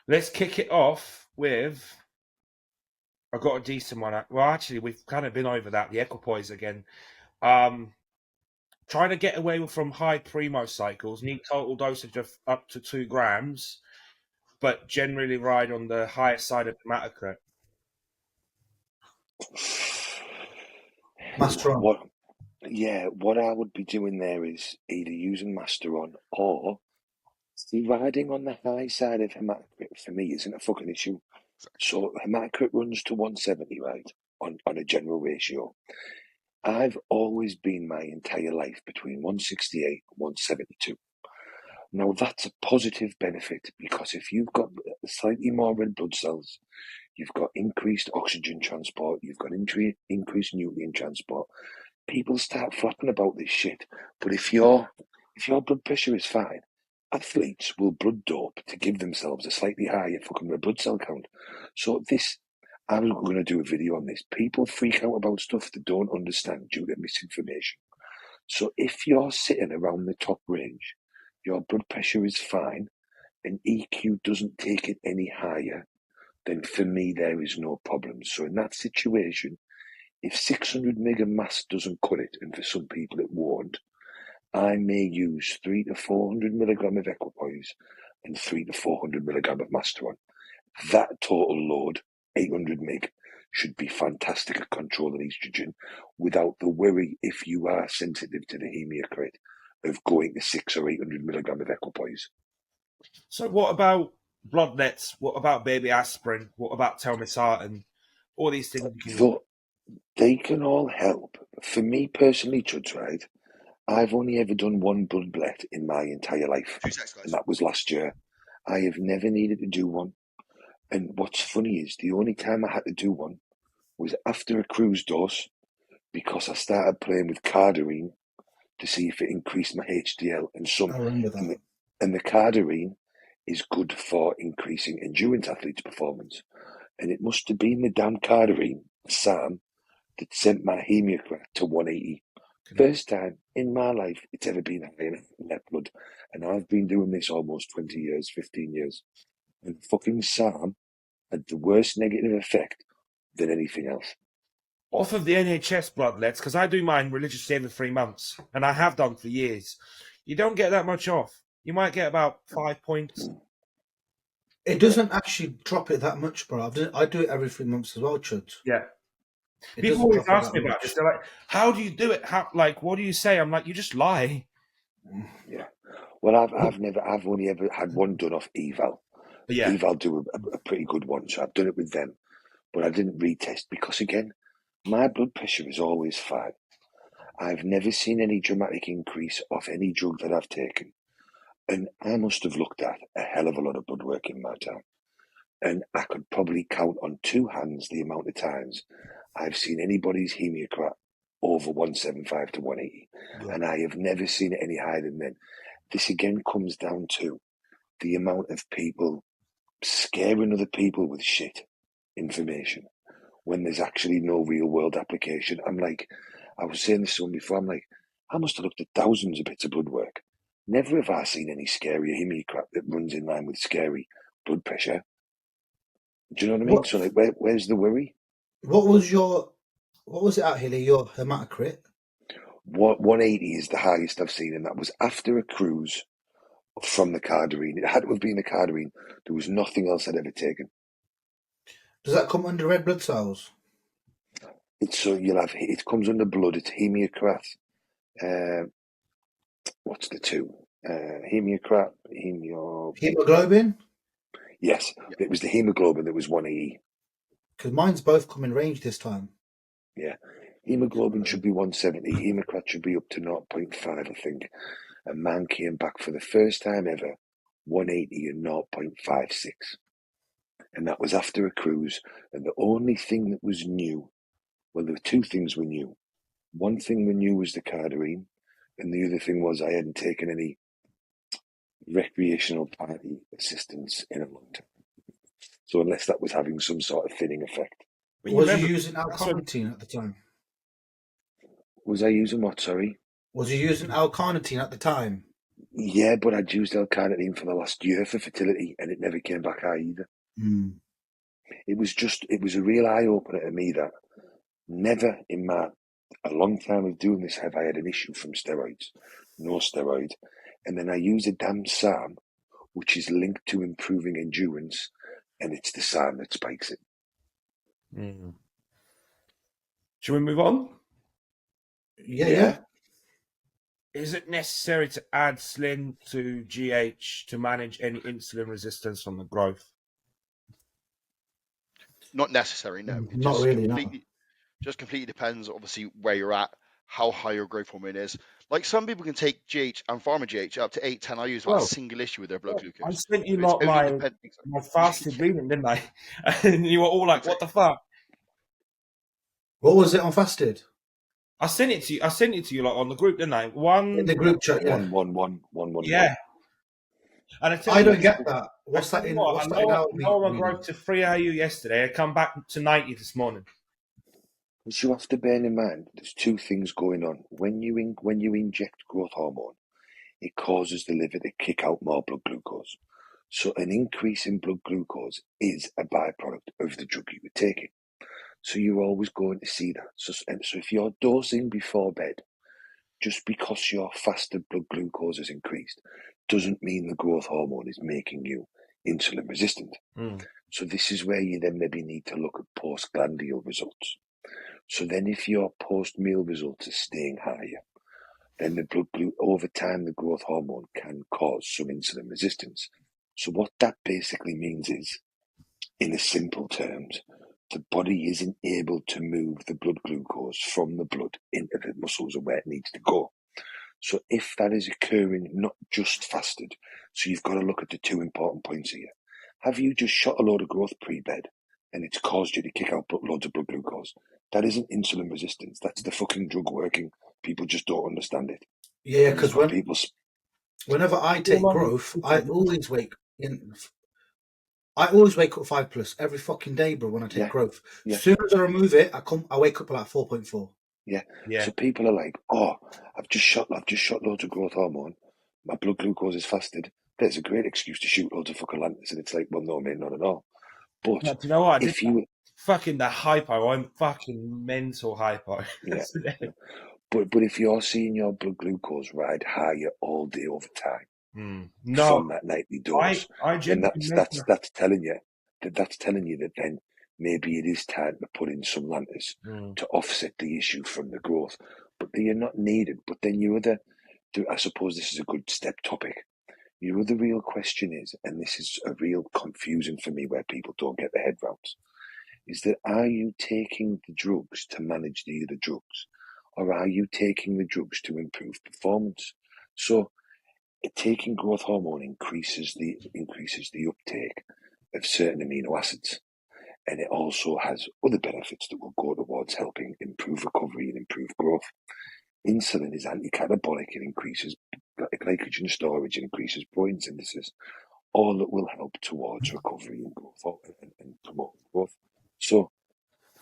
Let's kick it off with. I got a decent one. Well, actually, we've kind of been over that. The equipoise again. Um, Trying to get away from high primo cycles. Need total dosage of up to 2 grams, but generally ride on the higher side of hematocrit. Masteron. What? Yeah, what I would be doing there is either using Masteron or see, riding on the high side of hematocrit for me isn't a fucking issue. So hematocrit runs to 170, right? On a general ratio. I've always been my entire life between 168 and 172. Now that's a positive benefit because if you've got slightly more red blood cells, you've got increased oxygen transport, you've got increased nutrient transport. People start flapping about this shit. But if your blood pressure is fine, athletes will blood dope to give themselves a slightly higher fucking red blood cell count. So I was going to do a video on this. People freak out about stuff they don't understand due to misinformation. So if you're sitting around the top range, your blood pressure is fine, and EQ doesn't take it any higher, then for me there is no problem. So in that situation, if 600 mg of mass doesn't cut it, and for some people it won't, I may use 300 to 400 milligram of equipoise and 300 to 400 milligram of Masteron. That total load, 800 mg, should be fantastic at controlling estrogen without the worry, if you are sensitive to the hematocrit, of going to 600 or 800 milligram of equipoise. So, what about blood nets? What about baby aspirin? What about telmisartan? All these things you can. Though they can all help. For me personally, Chuds, right, I've only ever done one bloodlet in my entire life, and that was last year. I have never needed to do one. And what's funny is the only time I had to do one was after a cruise dose because I started playing with cardarine to see if it increased my HDL I remember and that. the cardarine is good for increasing endurance athletes' performance. And it must have been the damn cardarine, Sam, that sent my hematocrit to 180. First time in my life it's ever been high enough in net blood. And I've been doing this almost 20 years, 15 years. And fucking Sam had the worst negative effect than anything else. Off of the NHS bloodlets, because I do mine religiously every 3 months, and I have done for years. You don't get that much off. You might get about 5 points. It doesn't actually drop it that much, bro. I do it every 3 months as well, Chud. Yeah. It People doesn't always drop it ask that me about this. much. They're like, "How do you do it? How what do you say?" I'm like, "You just lie." Yeah. Well, I've only ever had one done off Eval. But yeah, Eval do a pretty good one, so I've done it with them. But I didn't retest because, again, my blood pressure is always fine. I've never seen any dramatic increase off any drug that I've taken. And I must have looked at a hell of a lot of blood work in my time. And I could probably count on two hands the amount of times I've seen anybody's hematocrit over 175 to 180. yeah. And I have never seen it any higher than then. This again comes down to the amount of people scaring other people with shit information when there's actually no real world application. I'm like, I was saying this to someone before, I'm like, I must have looked at thousands of bits of blood work. Never have I seen any scary hematocrit that runs in line with scary blood pressure. Do you know what I mean? What So like, where's the worry? what was it out, Hilly? Your hematocrit? 180 is the highest I've seen, and that was after a cruise from the cardarine. It had to have been the cardarine. There was nothing else I'd ever taken. Does that come under red blood cells? It's so it comes under blood. It's hematocrit. What's the two? Hematocrit, Hemoglobin? Yes, it was the hemoglobin that was 180. Because mine's both come in range this time. Yeah, hemoglobin should be 170. Hematocrit should be up to 0.5, I think. And man came back for the first time ever 180 and 0.56. And that was after a cruise. And the only thing that was new, well, there were two things we knew. One thing we knew was the cardarine, and the other thing was I hadn't taken any recreational party assistance in a long time. So unless that was having some sort of thinning effect. But you Was you remember, using that's when L-carnitine at the time? Was I using what, sorry? Was you using L-carnitine at the time? Yeah, but I'd used L-carnitine for the last year for fertility, and it never came back high either. Mm. It was a real eye-opener to me that never in a long time of doing this have I had an issue from steroids. No steroid. And then I use a damn SARM, which is linked to improving endurance, and it's the SARM that spikes it. Mm. Shall we move on? Yeah. Is it necessary to add Slim to GH to manage any insulin resistance from the growth? Not necessary, no. It Not just really, no. completely depends, obviously, where you're at, how high your growth hormone is. Like some people can take GH and Pharma GH up to 8, 10 IUs without a single issue with their blood I glucose. sent you So it's lot only my fasted reading, didn't I? And you were all like, "What the fuck?" What was it on fasted? I sent it to you. I sent it to you like on the group, didn't I? One. In the group chat, yeah. 1-1-1-1-1-1. Yeah. And I don't get that. What's I that tell in? you what, What's I that in our know I reading? growth to 3 IU yesterday. I come back to 90 this morning. But you have to bear in mind, there's two things going on. When you inject growth hormone, it causes the liver to kick out more blood glucose. So an increase in blood glucose is a byproduct of the drug you were taking. So you're always going to see that. So if you're dosing before bed, just because your fasted blood glucose has increased, doesn't mean the growth hormone is making you insulin resistant. So this is where you then maybe need to look at postglandial results. So then if your post-meal results are staying higher, then over time the growth hormone can cause some insulin resistance. So what that basically means is, in the simple terms, the body isn't able to move the blood glucose from the blood into the muscles and where it needs to go. So if that is occurring not just fasted, so you've got to look at the two important points here. Have you just shot a load of growth pre-bed and it's caused you to kick out loads of blood glucose? That isn't insulin resistance. That's the fucking drug working. People just don't understand it. Yeah, because whenever I take Well, growth, I always wake up 5+ every fucking day, bro. When I take growth, as soon as I remove it, I wake up at like 4.4. Yeah. So people are like, "Oh, I've just shot loads of growth hormone. My blood glucose is fasted." That's a great excuse to shoot loads of fucking Lantus, and it's like, well, no, mate, not at all. But do you know what? if you fucking the hypo, I'm fucking mental hypo. Yeah. But if you're seeing your blood glucose ride higher all day over time from that nightly dose, then that's telling you that then maybe it is time to put in some Lantus to offset the issue from the growth. But they are not needed. But then I suppose this is a good step topic. Your other real question is, and this is a real confusion for me where people don't get their head round, is that are you taking the drugs to manage the other drugs? Or are you taking the drugs to improve performance? So taking growth hormone increases the uptake of certain amino acids. And it also has other benefits that will go towards helping improve recovery and improve growth. Insulin is anti-catabolic. It increases glycogen storage, it increases protein synthesis, all that will help towards recovery and growth and promote growth. So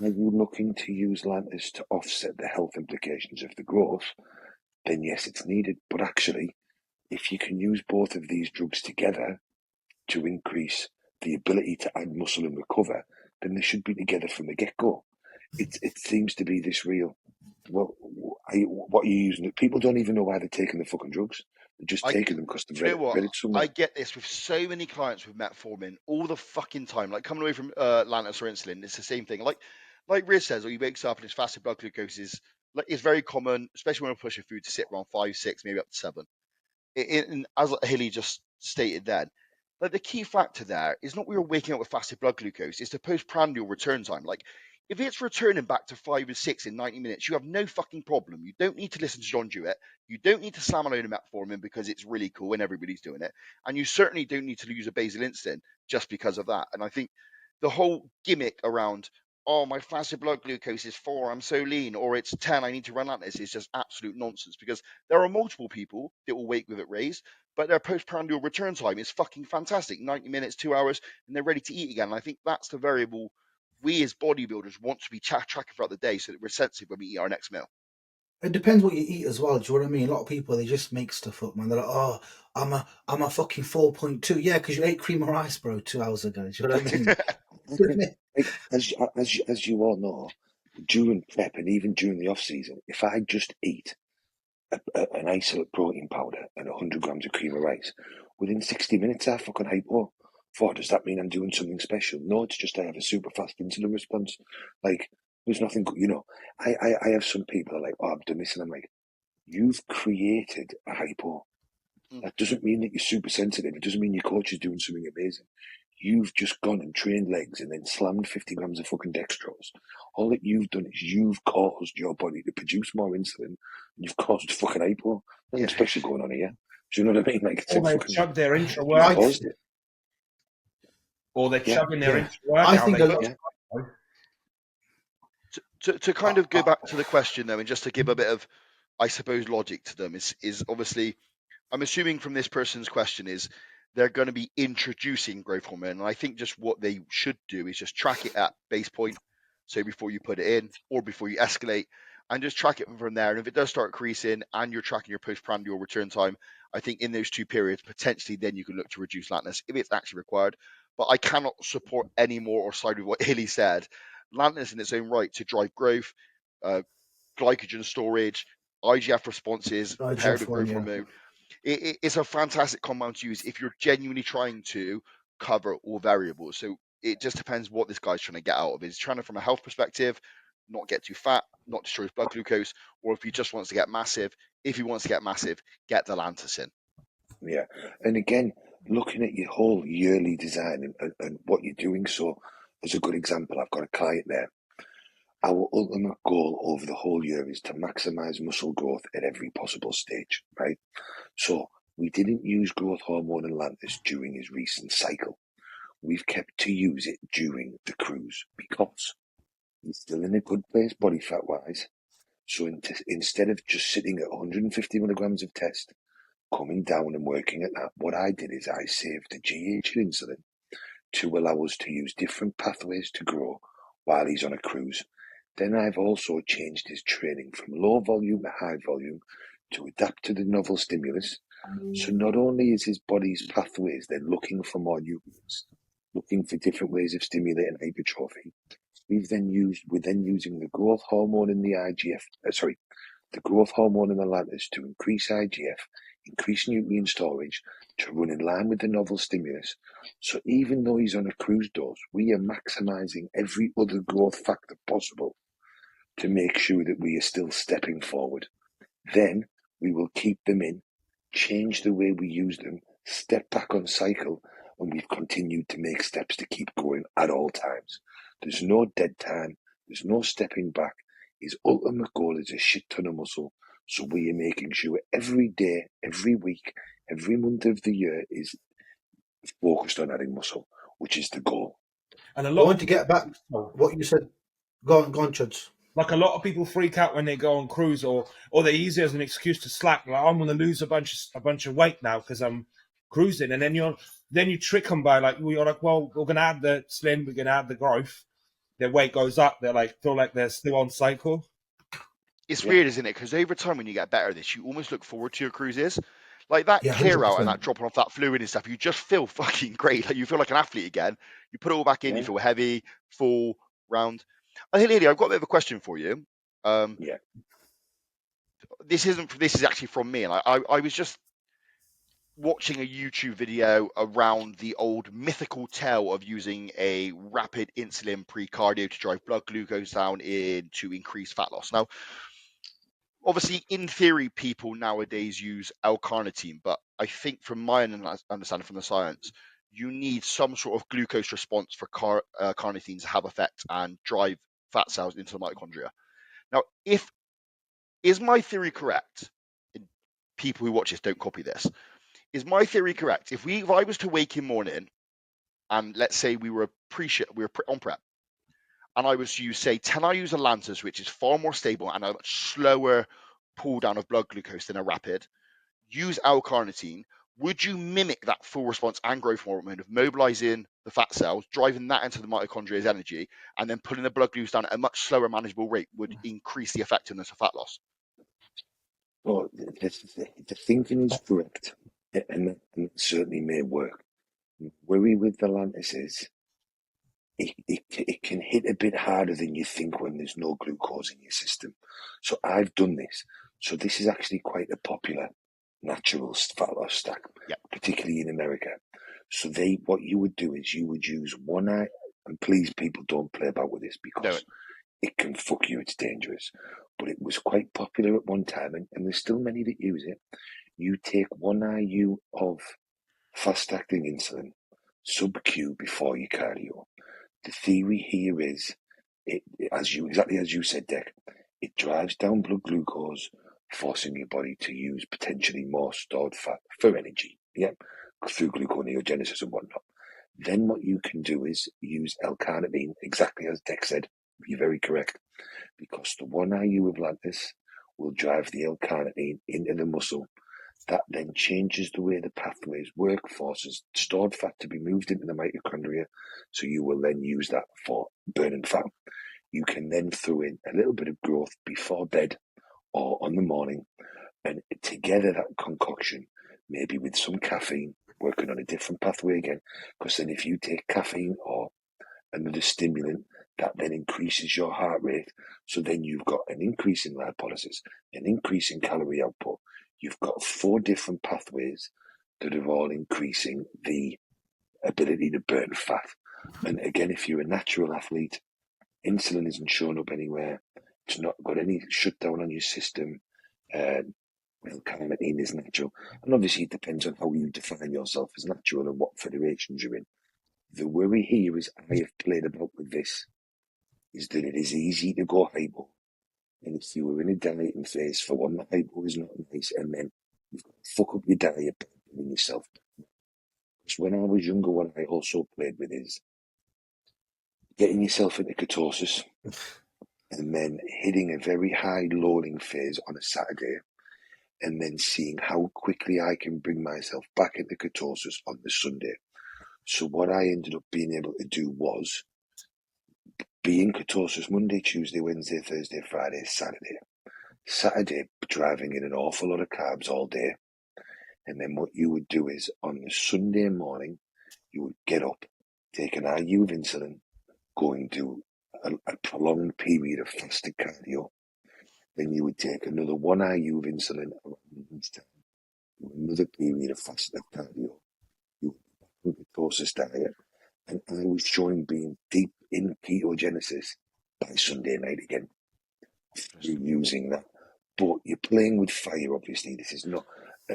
are you looking to use Lantus to offset the health implications of the growth? Then yes, it's needed. But actually, if you can use both of these drugs together to increase the ability to add muscle and recover, then they should be together from the get-go. It seems to be this real, well, what are you using? People don't even know why they're taking the fucking drugs. They're just taking them because they've read it somewhere. I get this with so many clients with metformin all the fucking time. Like coming away from Lantus or insulin, it's the same thing. Like Riz says, or he wakes up and his fasted blood glucose is very common, especially when we're pushing food, to sit around 5, 6, maybe up to 7. And as Hilly just stated then, like the key factor there is not we were waking up with fasted blood glucose, it's the postprandial return time. Like if it's returning back to 5 and 6 in 90 minutes, you have no fucking problem. You don't need to listen to John Jewett. You don't need to slam a load of metformin because it's really cool and everybody's doing it. And you certainly don't need to use a basal insulin just because of that. And I think the whole gimmick around, oh, my fasted blood glucose is 4, I'm so lean, or it's 10, I need to run Lantus, is just absolute nonsense, because there are multiple people that will wake with it raised, but their postprandial return time is fucking fantastic, 90 minutes, 2 hours, and they're ready to eat again. And I think that's the variable we as bodybuilders want to be tracking throughout the day so that we're sensitive when we eat our next meal. It depends what you eat as well. Do you know what I mean? A lot of people, they just make stuff up, man. They're like, "Oh, I'm a fucking 4.2." Yeah, because you ate cream of rice, bro, 2 hours ago. Do you know what I mean? Like, as you all know, during prep and even during the off season, if I just eat an isolate protein powder and 100 grams of cream of rice, within 60 minutes I fucking hypo. Does that mean I'm doing something special? No, it's just I have a super fast insulin response. Like, there's nothing, I have some people that are like, "Oh, I've done this," and I'm like, you've created a hypo. That doesn't mean that you're super sensitive. It doesn't mean your coach is doing something amazing. You've just gone and trained legs and then slammed 50 grams of fucking dextrose. All that you've done is you've caused your body to produce more insulin, and you've caused fucking hypo. Nothing special going on here. Do you know what I mean? Like, it's Or they fucking, chug their intra you workout, caused it. or they're Yeah. chugging their Yeah. intra workout. I think they a got lot. To kind of go back to the question though, and just to give a bit of, I suppose, logic to them is obviously, I'm assuming from this person's question is they're going to be introducing growth hormone, and I think just what they should do is just track it at base point, so before you put it in or before you escalate, and just track it from there. And if it does start increasing and you're tracking your postprandial return time, I think in those 2 periods potentially then you can look to reduce Lantus if it's actually required. But I cannot support any more or side with what Hilly said. Lantus in its own right to drive growth, glycogen storage, IGF responses paired with growth hormone. It's a fantastic compound to use if you're genuinely trying to cover all variables. So it just depends what this guy's trying to get out of it. He's trying to, from a health perspective, not get too fat, not destroy his blood glucose, or if he just wants to get massive. If he wants to get massive, get the Lantus in. Yeah. And again, looking at your whole yearly design and what you're doing. So, as a good example, I've got a client there. Our ultimate goal over the whole year is to maximize muscle growth at every possible stage, right? So we didn't use growth hormone and Lantus during his recent cycle. We've kept to use it during the cruise because he's still in a good place body fat wise. So instead of just sitting at 150 milligrams of test, coming down and working at that, what I did is I saved the GH insulin to allow us to use different pathways to grow while he's on a cruise. Then I've also changed his training from low volume to high volume to adapt to the novel stimulus. So not only is his body's pathways then looking for more nutrients, looking for different ways of stimulating hypertrophy, we're then using the growth hormone and the growth hormone and the Lantus to increase IGF, increase nutrient storage, to run in line with the novel stimulus. So even though he's on a cruise dose, we are maximizing every other growth factor possible to make sure that we are still stepping forward. Then we will keep them in, change the way we use them, step back on cycle, and we've continued to make steps to keep going at all times. There's no dead time, there's no stepping back. His ultimate goal is a shit ton of muscle, so we are making sure every day, every week, every month of the year is focused on adding muscle, which is the goal. And a I lot want to get back what you said. Go on, Chuds. like a lot of people freak out when they go on cruise, or they use it as an excuse to slack. Like, I'm going to lose a bunch of weight now because I'm cruising, and then you trick them by you're like, well, we're going to add the slim, we're going to add the growth. Their weight goes up. They're like feel like they're still on cycle. It's weird, isn't it? Because over time, when you get better at this, you almost look forward to your cruises. Like that clear out and that dropping off that fluid and stuff, you just feel fucking great. Like you feel like an athlete again. You put it all back in, you feel heavy, full, round. I think, Lily, I've got a bit of a question for you. This is actually from me, and I was just watching a YouTube video around the old mythical tale of using a rapid insulin pre-cardio to drive blood glucose down to increase fat loss. Now, obviously, in theory, people nowadays use L-carnitine, but I think from my understanding from the science, you need some sort of glucose response for carnitine to have effect and drive fat cells into the mitochondria. Now, is my theory correct? People who watch this don't copy this. Is my theory correct? If I was to wake in morning, and let's say we were on prep, and I was to use, say, can I use a Lantus, which is far more stable and a much slower pull down of blood glucose than a rapid, use L-carnitine, would you mimic that full response and growth hormone of mobilizing the fat cells, driving that into the mitochondria as energy, and then pulling the blood glucose down at a much slower, manageable rate would increase the effectiveness of fat loss? Well, the thinking is correct, and that certainly may work. Worry with the Lantus is it can hit a bit harder than you think when there's no glucose in your system. So I've done this. So this is actually quite a popular natural fat loss stack, Yep. particularly in America. So what you would do is you would use one eye, and please people don't play about with this because it can fuck you, it's dangerous. But it was quite popular at one time, and there's still many that use it. You take 1 IU of fast-acting insulin, sub-Q before your cardio. The theory here is, exactly as you said, Dec, it drives down blood glucose, forcing your body to use potentially more stored fat for energy, through gluconeogenesis and whatnot. Then what you can do is use L-carnitine, exactly as Dec said. You're very correct, because the 1 IU of Lantus will drive the L-carnitine into the muscle. That then changes the way the pathways work, forces stored fat to be moved into the mitochondria, so you will then use that for burning fat. You can then throw in a little bit of growth before bed or on the morning, and together that concoction, maybe with some caffeine, working on a different pathway again, because then if you take caffeine or another stimulant, that then increases your heart rate, so then you've got an increase in lipolysis, an increase in calorie output. You've got 4 different pathways that are all increasing the ability to burn fat. And again, if you're a natural athlete, insulin isn't showing up anywhere. It's not got any shutdown on your system. L-carnitine is natural. And obviously it depends on how you define yourself as natural and what federations you're in. The worry here is, I have played about with this, is that it is easy to go hypo. And if you were in a dieting phase, for one, the hypo is not nice, and then you've got to fuck up your diet by putting yourself. Because when I was younger, what I also played with is getting yourself into ketosis and then hitting a very high loading phase on a Saturday, and then seeing how quickly I can bring myself back into ketosis on the Sunday. So what I ended up being able to do was be in ketosis Monday, Tuesday, Wednesday, Thursday, Friday, Saturday. Saturday, driving in an awful lot of carbs all day. And then what you would do is, on the Sunday morning, you would get up, take an IU of insulin, go into a prolonged period of fasted cardio. Then you would take another 1 IU of insulin around lunchtime, another period of fasted cardio. You would do ketosis diet. And I was showing being deep in ketogenesis by Sunday night again, through using that. But you're playing with fire, obviously. This is not,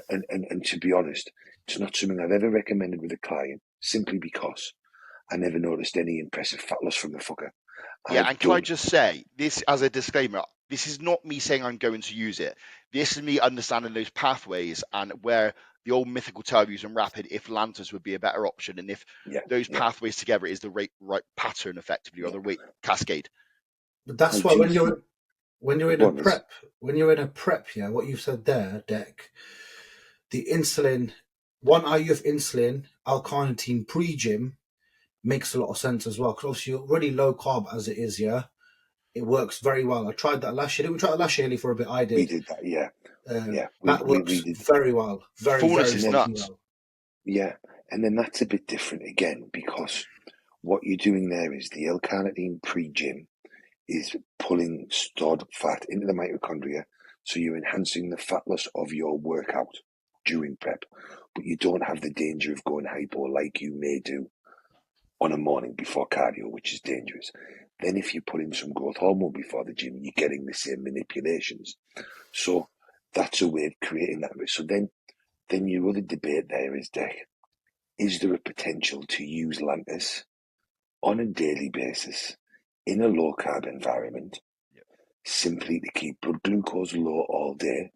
and to be honest, it's not something I've ever recommended with a client, simply because I never noticed any impressive fat loss from the fucker. Yeah, and can I just say, this as a disclaimer, this is not me saying I'm going to use it. This is me understanding those pathways and where the old mythical turbo's and rapid, if Lantus would be a better option, and if those pathways together is the right pattern, effectively, or the right cascade. But that's why when you're in a prep, yeah, what you've said there, Dec, the insulin, 1 IU of insulin, L-carnitine pre-gym makes a lot of sense as well, because obviously you're already low carb as it is, yeah. It works very well. I tried that last year. Didn't we try that last year, Ellie, for a bit? I did. We did that, yeah. That works very well. Very nuts. well. Yeah, and then that's a bit different again, because what you're doing there is the L-carnitine pre-gym is pulling stored fat into the mitochondria, so you're enhancing the fat loss of your workout during prep, but you don't have the danger of going hypo like you may do on a morning before cardio, which is dangerous. Then if you put in some growth hormone before the gym, you're getting the same manipulations. So that's a way of creating that. So then your other debate there is, Dec, is there a potential to use Lantus on a daily basis in a low-carb environment, simply to keep blood glucose low all day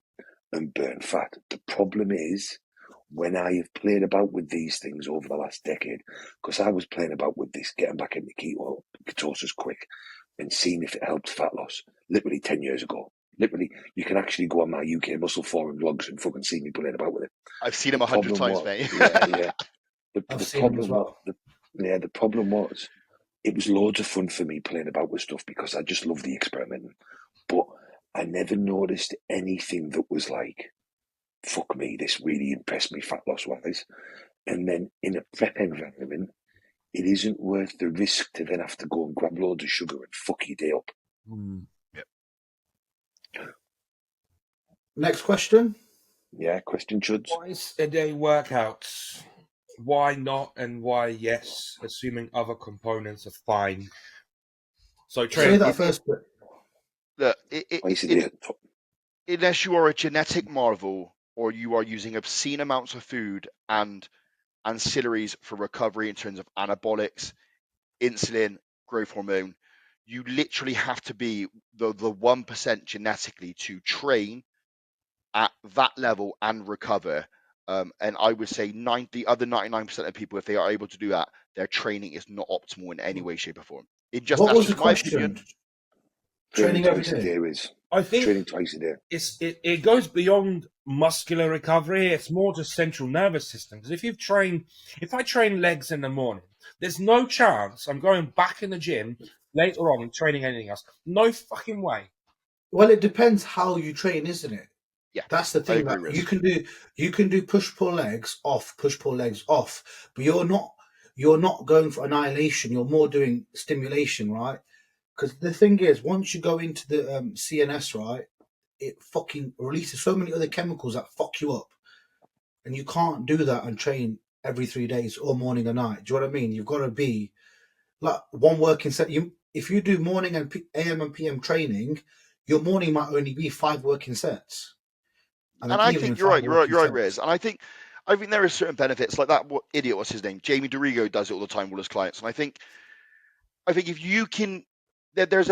and burn fat? The problem is, when I have played about with these things over the last decade, because I was playing about with this, getting back into ketosis quick and seeing if it helped fat loss, literally 10 years ago. Literally, you can actually go on my UK Muscle Forum blogs and fucking see me playing about with it. I've seen him 100 times, mate. Yeah. The problem was, it was loads of fun for me playing about with stuff because I just love the experimenting. But I never noticed anything that was like, fuck me, this really impressed me fat loss wise. And then in a prep environment, it isn't worth the risk to then have to go and grab loads of sugar and fuck your day up. Yep. Next question. Yeah, question, Chuds. Twice a day workouts. Why not and why yes, assuming other components are fine. So Say that first bit. Look, Twice a day. unless you are a genetic marvel or you are using obscene amounts of food and ancillaries for recovery in terms of anabolics, insulin, growth hormone, you literally have to be the 1% genetically to train at that level and recover. And I would say the other 99% of people, if they are able to do that, their training is not optimal in any way, shape, or form. What was the my opinion. question? Training every twice day. a day is I think training twice a day. It goes beyond muscular recovery. It's more just central nervous system. Because if I train legs in the morning, there's no chance I'm going back in the gym later on and training anything else. No fucking way. Well, it depends how you train, isn't it? Yeah, that's the thing. I agree, That you can do push pull legs off, but you're not going for annihilation. You're more doing stimulation, right? Because the thing is, once you go into the CNS, right, it fucking releases so many other chemicals that fuck you up, and you can't do that and train every 3 days or morning or night. Do you know what I mean? You've got to be like one working set. If you do morning and AM and PM training, your morning might only be 5 working sets. And I think you're right, Rez. And I think there are certain benefits like that. What idiot? What's his name? Jamie DeRigo does it all the time with his clients. And I think if you can, there is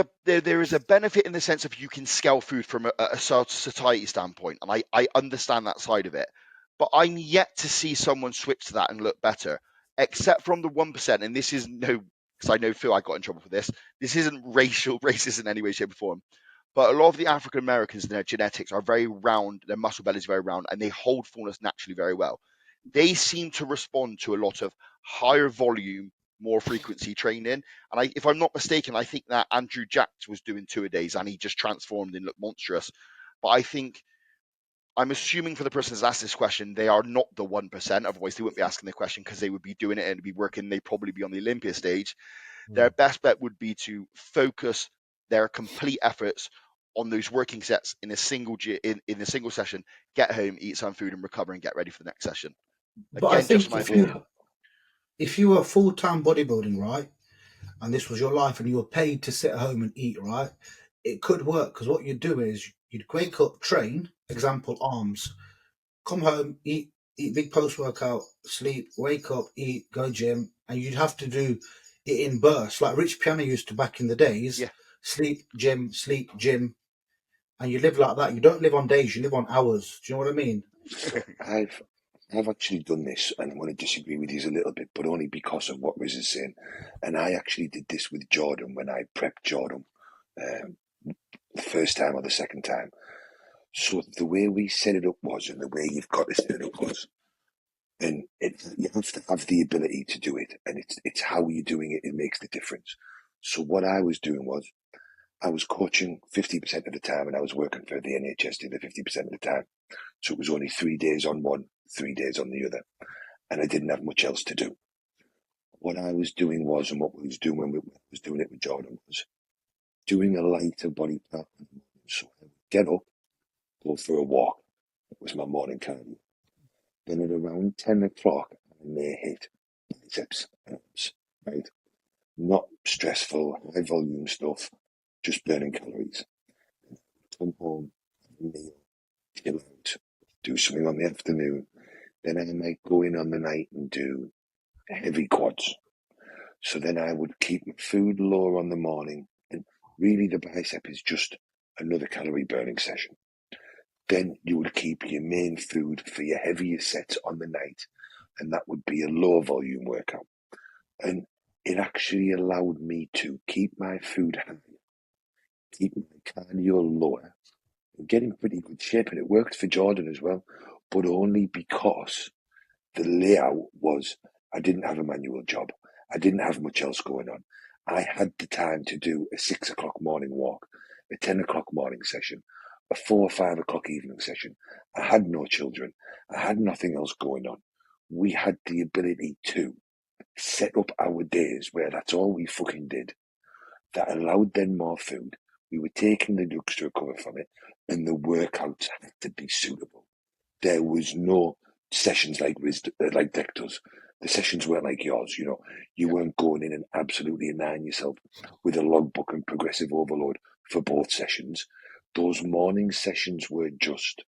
a benefit in the sense of you can scale food from a satiety standpoint, and I understand that side of it. But I'm yet to see someone switch to that and look better, except from the 1%. And this is because I know Phil, I got in trouble for this. This isn't racist in any way, shape, or form. But a lot of the African Americans, their genetics are very round, their muscle belly is very round, and they hold fullness naturally very well. They seem to respond to a lot of higher volume, more frequency training. And if I'm not mistaken, I think that Andrew Jacks was doing 2 a days and he just transformed and looked monstrous. But I'm assuming for the person who's asked this question, they are not the 1%. Otherwise, they wouldn't be asking the question because they would be doing it and it'd be working. They'd probably be on the Olympia stage. Their best bet would be to focus their complete efforts on those working sets in a single session, get home, eat some food and recover and get ready for the next session. But I think if you were full-time bodybuilding, right, and this was your life and you were paid to sit at home and eat, right, it could work because what you'd do is you'd wake up, train, example, arms, come home, eat big post-workout, sleep, wake up, eat, go gym, and you'd have to do it in bursts like Rich Piana used to back in the days. Yeah. Sleep, gym, and you live like that. You don't live on days, you live on hours. Do you know what I mean? I've actually done this, and I'm going to disagree with you a little bit, but only because of what Riz is saying. And I actually did this with Jordan when I prepped Jordan the first time or the second time. So the way we set it up was, and the way you've got to set it up was, and you have to have the ability to do it, and it's how you're doing it makes the difference. So what I was doing was, I was coaching 50% of the time, and I was working for the NHS the 50% of the time. So it was only 3 days on one, 3 days on the other, and I didn't have much else to do. What I was doing was, and what we was doing when we was doing it with Jordan, was doing a lighter body part. So I would get up, go for a walk. That was my morning cardio. Then at around 10 o'clock, I may hit biceps, abs, right? Not stressful, high volume stuff, just burning calories. Come home, have a meal, chill out, do something on the afternoon. Then I might go in on the night and do heavy quads. So then I would keep my food lower on the morning, and really the bicep is just another calorie burning session. Then you would keep your main food for your heavier sets on the night, and that would be a low volume workout. And it actually allowed me to keep my food high, keep my cardio lower, and get in pretty good shape. And it worked for Jordan as well, but only because the layout was, I didn't have a manual job. I didn't have much else going on. I had the time to do a 6 o'clock morning walk, a 10 o'clock morning session, a 4 or 5 o'clock evening session. I had no children. I had nothing else going on. We had the ability to set up our days where that's all we fucking did. That allowed then more food. We were taking the drugs to recover from it, and the workouts had to be suitable. There was no sessions like Dick does. The sessions weren't like yours, you know. You weren't going in and absolutely annoying yourself with a logbook and progressive overload for both sessions. Those morning sessions were just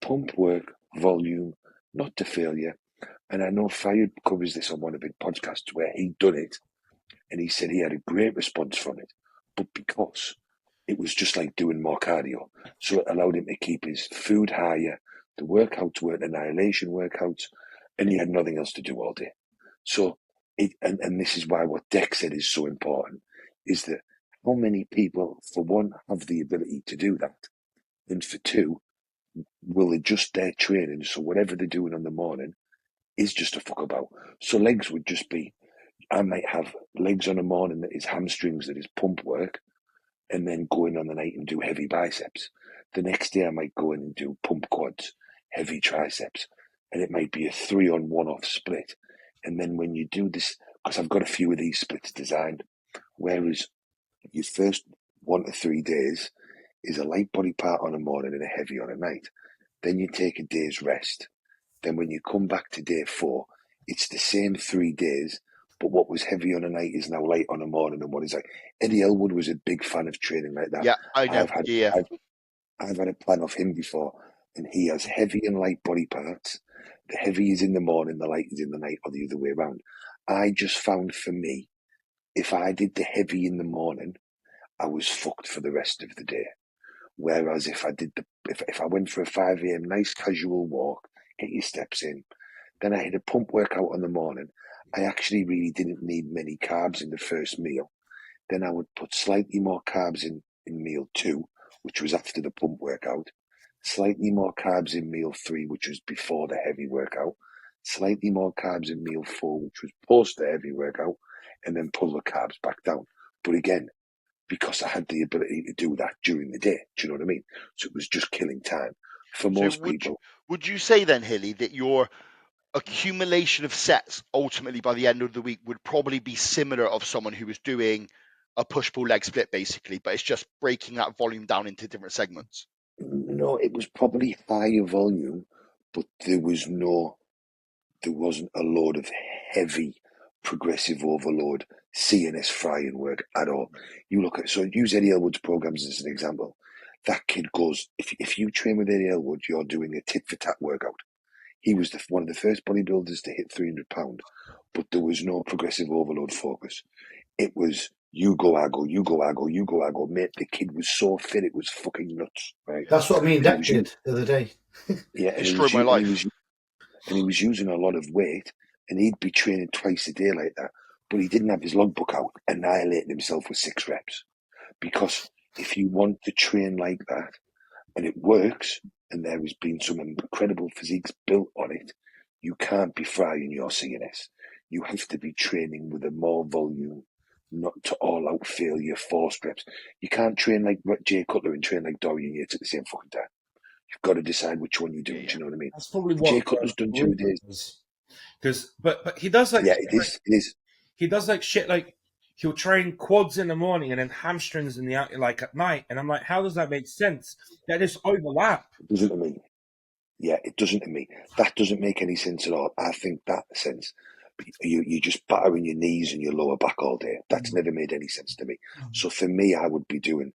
pump work, volume, not to failure. And I know Fayed covers this on one of his podcasts where he'd done it, and he said he had a great response from it, but because it was just like doing more cardio, so it allowed him to keep his food higher. The workouts weren't annihilation workouts, and he had nothing else to do all day. So, and this is why what Deck said is so important, is that how many people, for one, have the ability to do that, and for two, will adjust their training so whatever they're doing on the morning is just a fuck about. So legs would just be, I might have legs on a morning that is hamstrings, that is pump work, and then go in on the night and do heavy biceps. The next day I might go in and do pump quads, heavy triceps, and it might be a 3-on-1 off split. And then when you do this, because I've got a few of these splits designed, whereas your first 1 to 3 days is a light body part on a morning and a heavy on a night. Then you take a day's rest. Then when you come back to day 4, it's the same 3 days, but what was heavy on a night is now light on a morning, and what is like. Eddie Elwood was a big fan of training like that. Yeah, I know. I've had a plan of him before, and he has heavy and light body parts. The heavy is in the morning, the light is in the night, or the other way around. I just found for me, if I did the heavy in the morning, I was fucked for the rest of the day. Whereas if I did if I went for a 5 a.m. nice casual walk, get your steps in, then I had a pump workout on the morning, I actually really didn't need many carbs in the first meal. Then I would put slightly more carbs in meal 2, which was after the pump workout, slightly more carbs in meal 3, which was before the heavy workout, slightly more carbs in meal 4, which was post the heavy workout, and then pull the carbs back down. But again, because I had the ability to do that during the day, do you know what I mean? So it was just killing time for most people. Would you say then, Hilly, that your accumulation of sets ultimately by the end of the week would probably be similar of someone who was doing a push-pull leg split basically, but it's just breaking that volume down into different segments? No, it was probably higher volume, but there wasn't a load of heavy progressive overload CNS frying work at all. You look at, so use Eddie Elwood's programs as an example. That kid goes, if you train with Eddie Elwood, you're doing a tit for tat workout. He was one of the first bodybuilders to hit 300 pound, but there was no progressive overload focus. It was you go, I go, you go, I go, you go, I go. Mate, the kid was so fit, it was fucking nuts, right? That's what me and Deck did the other day. Yeah, and destroyed my life. And he was using a lot of weight, and he'd be training twice a day like that, but he didn't have his logbook out, annihilating himself with 6 reps. Because if you want to train like that, and it works, and there has been some incredible physiques built on it, you can't be frying your CNS. You have to be training with a more volume, not to all out failure, 4 reps. You can't train like Jay Cutler and train like Dorian Yates at the same fucking time. You've got to decide which one you're doing. Do you know what I mean? That's probably what Jay Cutler's done 2 days. Because, but he does like, yeah, it is. He does like shit like he'll train quads in the morning and then hamstrings in the like at night, and I'm like, how does that make sense? That just overlap. It doesn't to me. Yeah, it doesn't to me. That doesn't make any sense at all. I think that sense, you're just battering your knees and your lower back all day. That's never made any sense to me. So for me, I would be doing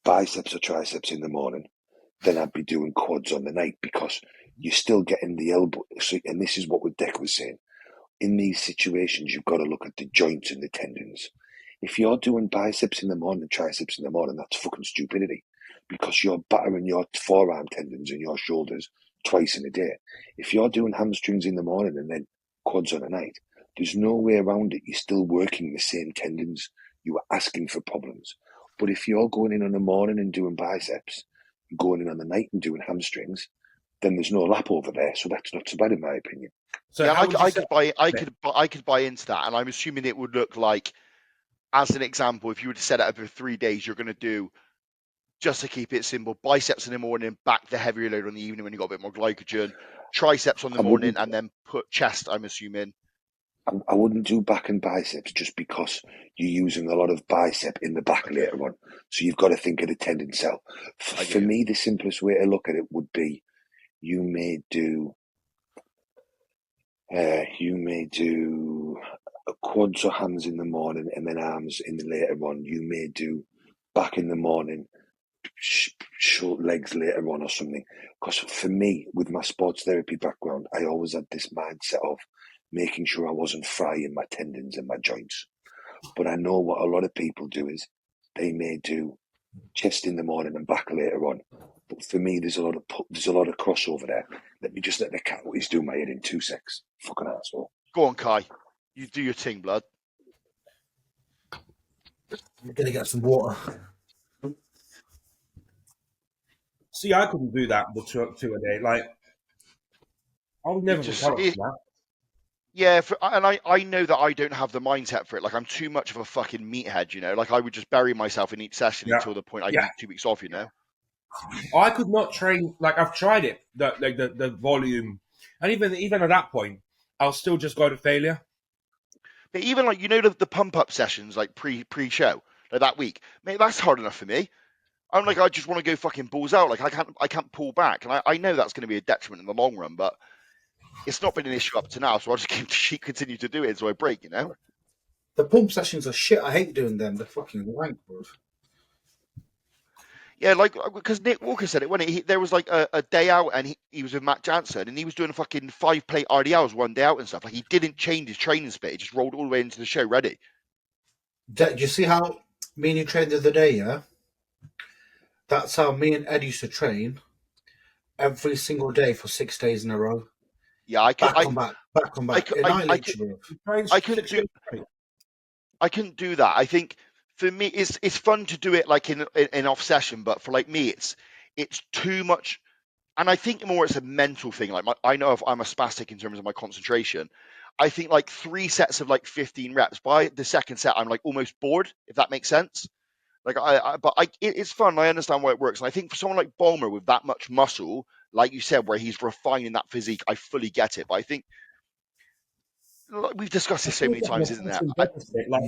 biceps or triceps in the morning, then I'd be doing quads on the night, because you're still getting the elbow. So, and this is what Deck was saying. In these situations, you've got to look at the joints and the tendons. If you're doing biceps in the morning, triceps in the morning, that's fucking stupidity, because you're battering your forearm tendons and your shoulders twice in a day. If you're doing hamstrings in the morning and then quads on a night, there's no way around it. You're still working the same tendons. You are asking for problems. But if you're going in on the morning and doing biceps, going in on the night and doing hamstrings, then there's no lap over there. So that's not so bad, in my opinion. So yeah, I could buy into that, and I'm assuming it would look like as an example, if you were to set it up for 3 days, you're going to do, just to keep it simple, biceps in the morning, back the heavier load on the evening when you've got a bit more glycogen, triceps on the morning, and then put chest, I'm assuming. I wouldn't do back and biceps just because you're using a lot of bicep in the back later on. So you've got to think of the tendon cell. For me, the simplest way to look at it would be you may do quads or hands in the morning and then arms in the later on. You may do back in the morning, short legs later on or something. Because for me, with my sports therapy background, I always had this mindset of making sure I wasn't frying my tendons and my joints. But I know what a lot of people do is they may do chest in the morning and back later on. But for me, there's a lot of crossover there. Let me just let the cat what he's doing my head in 2 secs. Fucking asshole. Go on, Kai. You do your thing, blood. I'm gonna get some water. See, I couldn't do that with two a day. Like, I would never recover from that. Yeah, and I know that I don't have the mindset for it. Like, I'm too much of a fucking meathead, you know? Like, I would just bury myself in each session until the point I need 2 weeks off, you know? I could not train. Like, I've tried it, the volume. And even at that point, I'll still just go to failure. But even, like, you know, the pump-up sessions, like, pre-show, like, that week, mate, that's hard enough for me. I'm like, I just want to go fucking balls out. Like, I can't pull back. And I know that's going to be a detriment in the long run, but it's not been an issue up to now, so I'll just continue to do it until I break, you know? The pump sessions are shit. I hate doing them. They're fucking wank, bro. Yeah, like, because Nick Walker said it, when there was like a day out and he was with Matt Jansen and he was doing a fucking 5-plate RDLs one day out and stuff. Like, he didn't change his training split. He just rolled all the way into the show ready. Do you see how me and you trained the other day, yeah? That's how me and Ed used to train every single day for 6 days in a row. Yeah, I back on back. I couldn't do that. I think for me, it's fun to do it like in off session, but for like me, it's too much. And I think more it's a mental thing. Like, I know if I'm a spastic in terms of my concentration. I think like 3 sets of like 15 reps. By the second set, I'm like almost bored, if that makes sense. Like, it's fun. I understand why it works. And I think for someone like Bulmer with that much muscle, like you said, where he's refining that physique, I fully get it. But I think, like, we've discussed this so many times, isn't it? Like,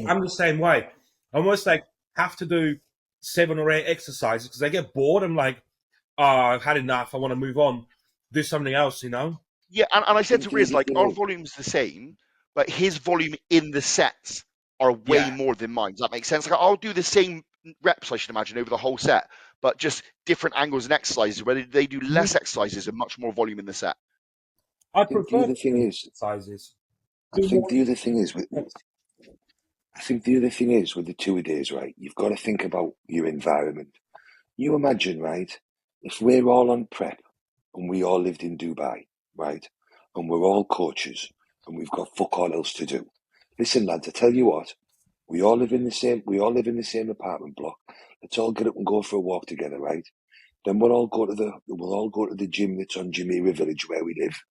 I'm the same way. I almost like have to do 7 or 8 exercises because I get bored. I'm like, oh, I've had enough. I want to move on, do something else, you know? Yeah, and I said to Riz, like, our volume's the same, but his volume in the sets are way more than mine. Does that make sense? Like, I'll do the same reps, I should imagine, over the whole set, but just different angles and exercises, where they do less exercises and much more volume in the set. I prefer the other thing is exercises. I think the other thing is with the 2-a-days, right? You've got to think about your environment. You imagine, right, if we're all on prep and we all lived in Dubai, right, and we're all coaches and we've got fuck all else to do. Listen, lads, I tell you what, we all live in the same apartment block. Let's all get up and go for a walk together, right? Then we'll all go to the gym that's on Jumeirah Village where we live,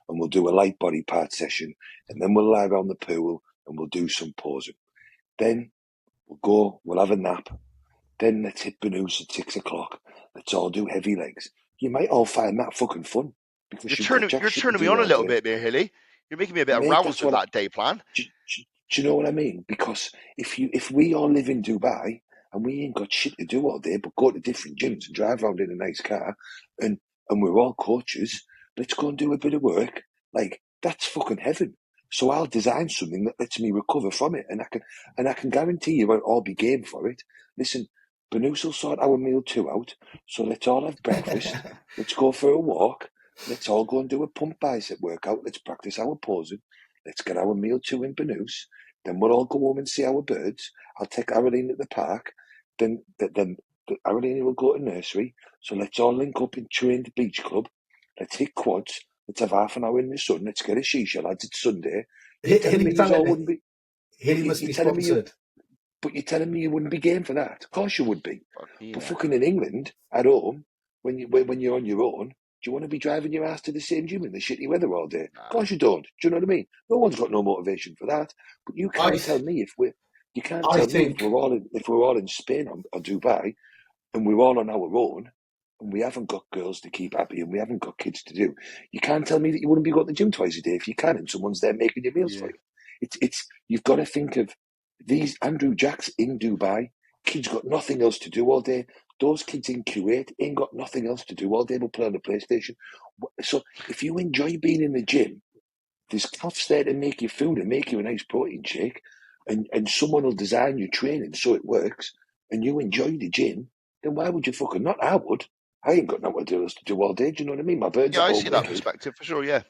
and we'll do a light body part session, and then we'll lie around the pool and we'll do some posing. Then we'll have a nap. Then let's hit Banus at 6 o'clock. Let's all do heavy legs. You might all find that fucking fun. Because you're turning me on a little bit there, Hilly. You're making me a bit aroused with that day plan. Do you know what I mean? Because if we all live in Dubai and we ain't got shit to do all day but go to different gyms and drive around in a nice car and we're all coaches, let's go and do a bit of work. Like, that's fucking heaven. So I'll design something that lets me recover from it, and I can guarantee you I'll all be game for it. Listen, Banus will sort our meal 2 out, so let's all have breakfast. Let's go for a walk. Let's all go and do a pump bicep workout. Let's practice our posing. Let's get our meal 2 in Banus. Then we'll all go home and see our birds. I'll take Adeline at the park. Then Adeline will go to nursery. So let's all link up and train the beach club. Let's hit quads. Let's have half an hour in the sun. Let's get a shisha, lads. It's Sunday. Hilly must be sponsored. But you're telling me you wouldn't be game for that? Of course you would be. Yeah. But fucking in England, at home, when you're on your own, do you want to be driving your ass to the same gym in the shitty weather all day? Of course you don't. Do you know what I mean? No one's got no motivation for that. But you can't tell me You can't I tell me think if we're all in Spain or Dubai and we're all on our own and we haven't got girls to keep happy and we haven't got kids to do. You can't tell me that you wouldn't be going to the gym twice a day if you can and someone's there making your meals for you. It's you've got to think of these Andrew Jacks in Dubai. Kids got nothing else to do all day. Those kids in Kuwait ain't got nothing else to do all day but play on the PlayStation. So if you enjoy being in the gym, there's cats there to make you food and make you a nice protein shake, and someone will design your training so it works, and you enjoy the gym, then why would you fucking not? I would. I ain't got nothing else to do all day. Do you know what I mean? My birds Yeah, at I home see with a that kid. perspective for sure. Yeah.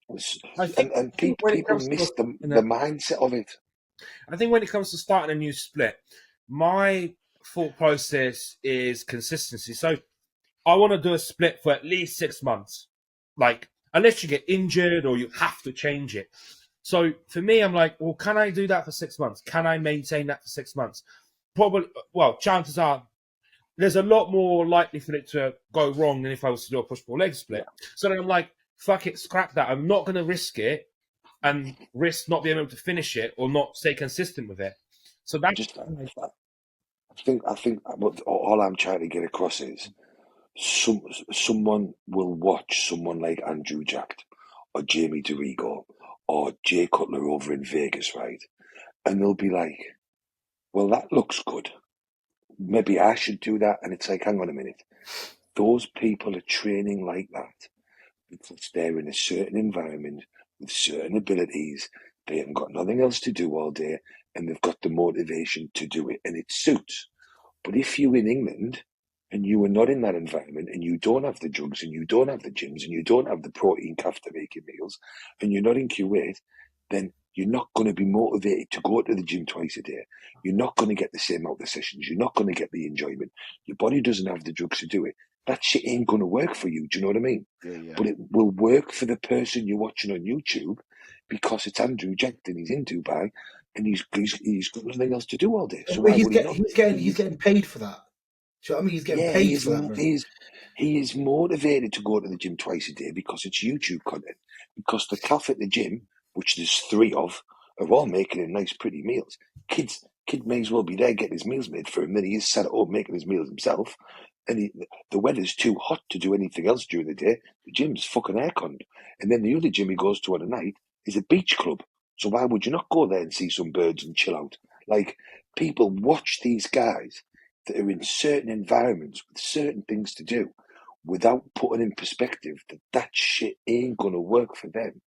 And when it people comes miss to the mindset of it. I think when it comes to starting a new split, my thought process is consistency. So I want to do a split for at least 6 months, like unless you get injured or you have to change it. So for me, I'm like, well, can I do that for 6 months? Can I maintain that for 6 months? Probably. Well, chances are there's a lot more likely for it to go wrong than if I was to do a push-pull leg split. So then I'm like, fuck it, scrap that. I'm not going to risk it and risk not being able to finish it or not stay consistent with it. So that I think what all I'm trying to get across is someone will watch someone like Andrew Jack or Jamie DeRigo or Jay Cutler over in Vegas, right? And they'll be like, well, that looks good. Maybe I should do that. And it's like, hang on a minute. Those people are training like that because they're in a certain environment with certain abilities. They haven't got nothing else to do all day and they've got the motivation to do it and it suits. But if you're in England and you are not in that environment and you don't have the drugs and you don't have the gyms and you don't have the protein calf to make your meals and you're not in Kuwait, then you're not going to be motivated to go to the gym twice a day. You're not going to get the same amount of sessions. You're not going to get the enjoyment. Your body doesn't have the drugs to do it. That shit ain't going to work for you. Do you know what I mean? Yeah. But it will work for the person you're watching on YouTube because it's Andrew Jack and he's in Dubai and he's got nothing else to do all day. So why would he not? He's getting paid for that. Do you know what I mean? He's getting paid for that. Bro. He is motivated to go to the gym twice a day because it's YouTube content. Because the calf at the gym, which there's 3 of, are all making him nice, pretty meals. Kid may as well be there getting his meals made for him. Then he is sat at home making his meals himself. And the weather's too hot to do anything else during the day. The gym's fucking airconned. And then the other gym he goes to on a night is a beach club. So why would you not go there and see some birds and chill out? Like, people watch these guys that are in certain environments with certain things to do without putting in perspective that shit ain't going to work for them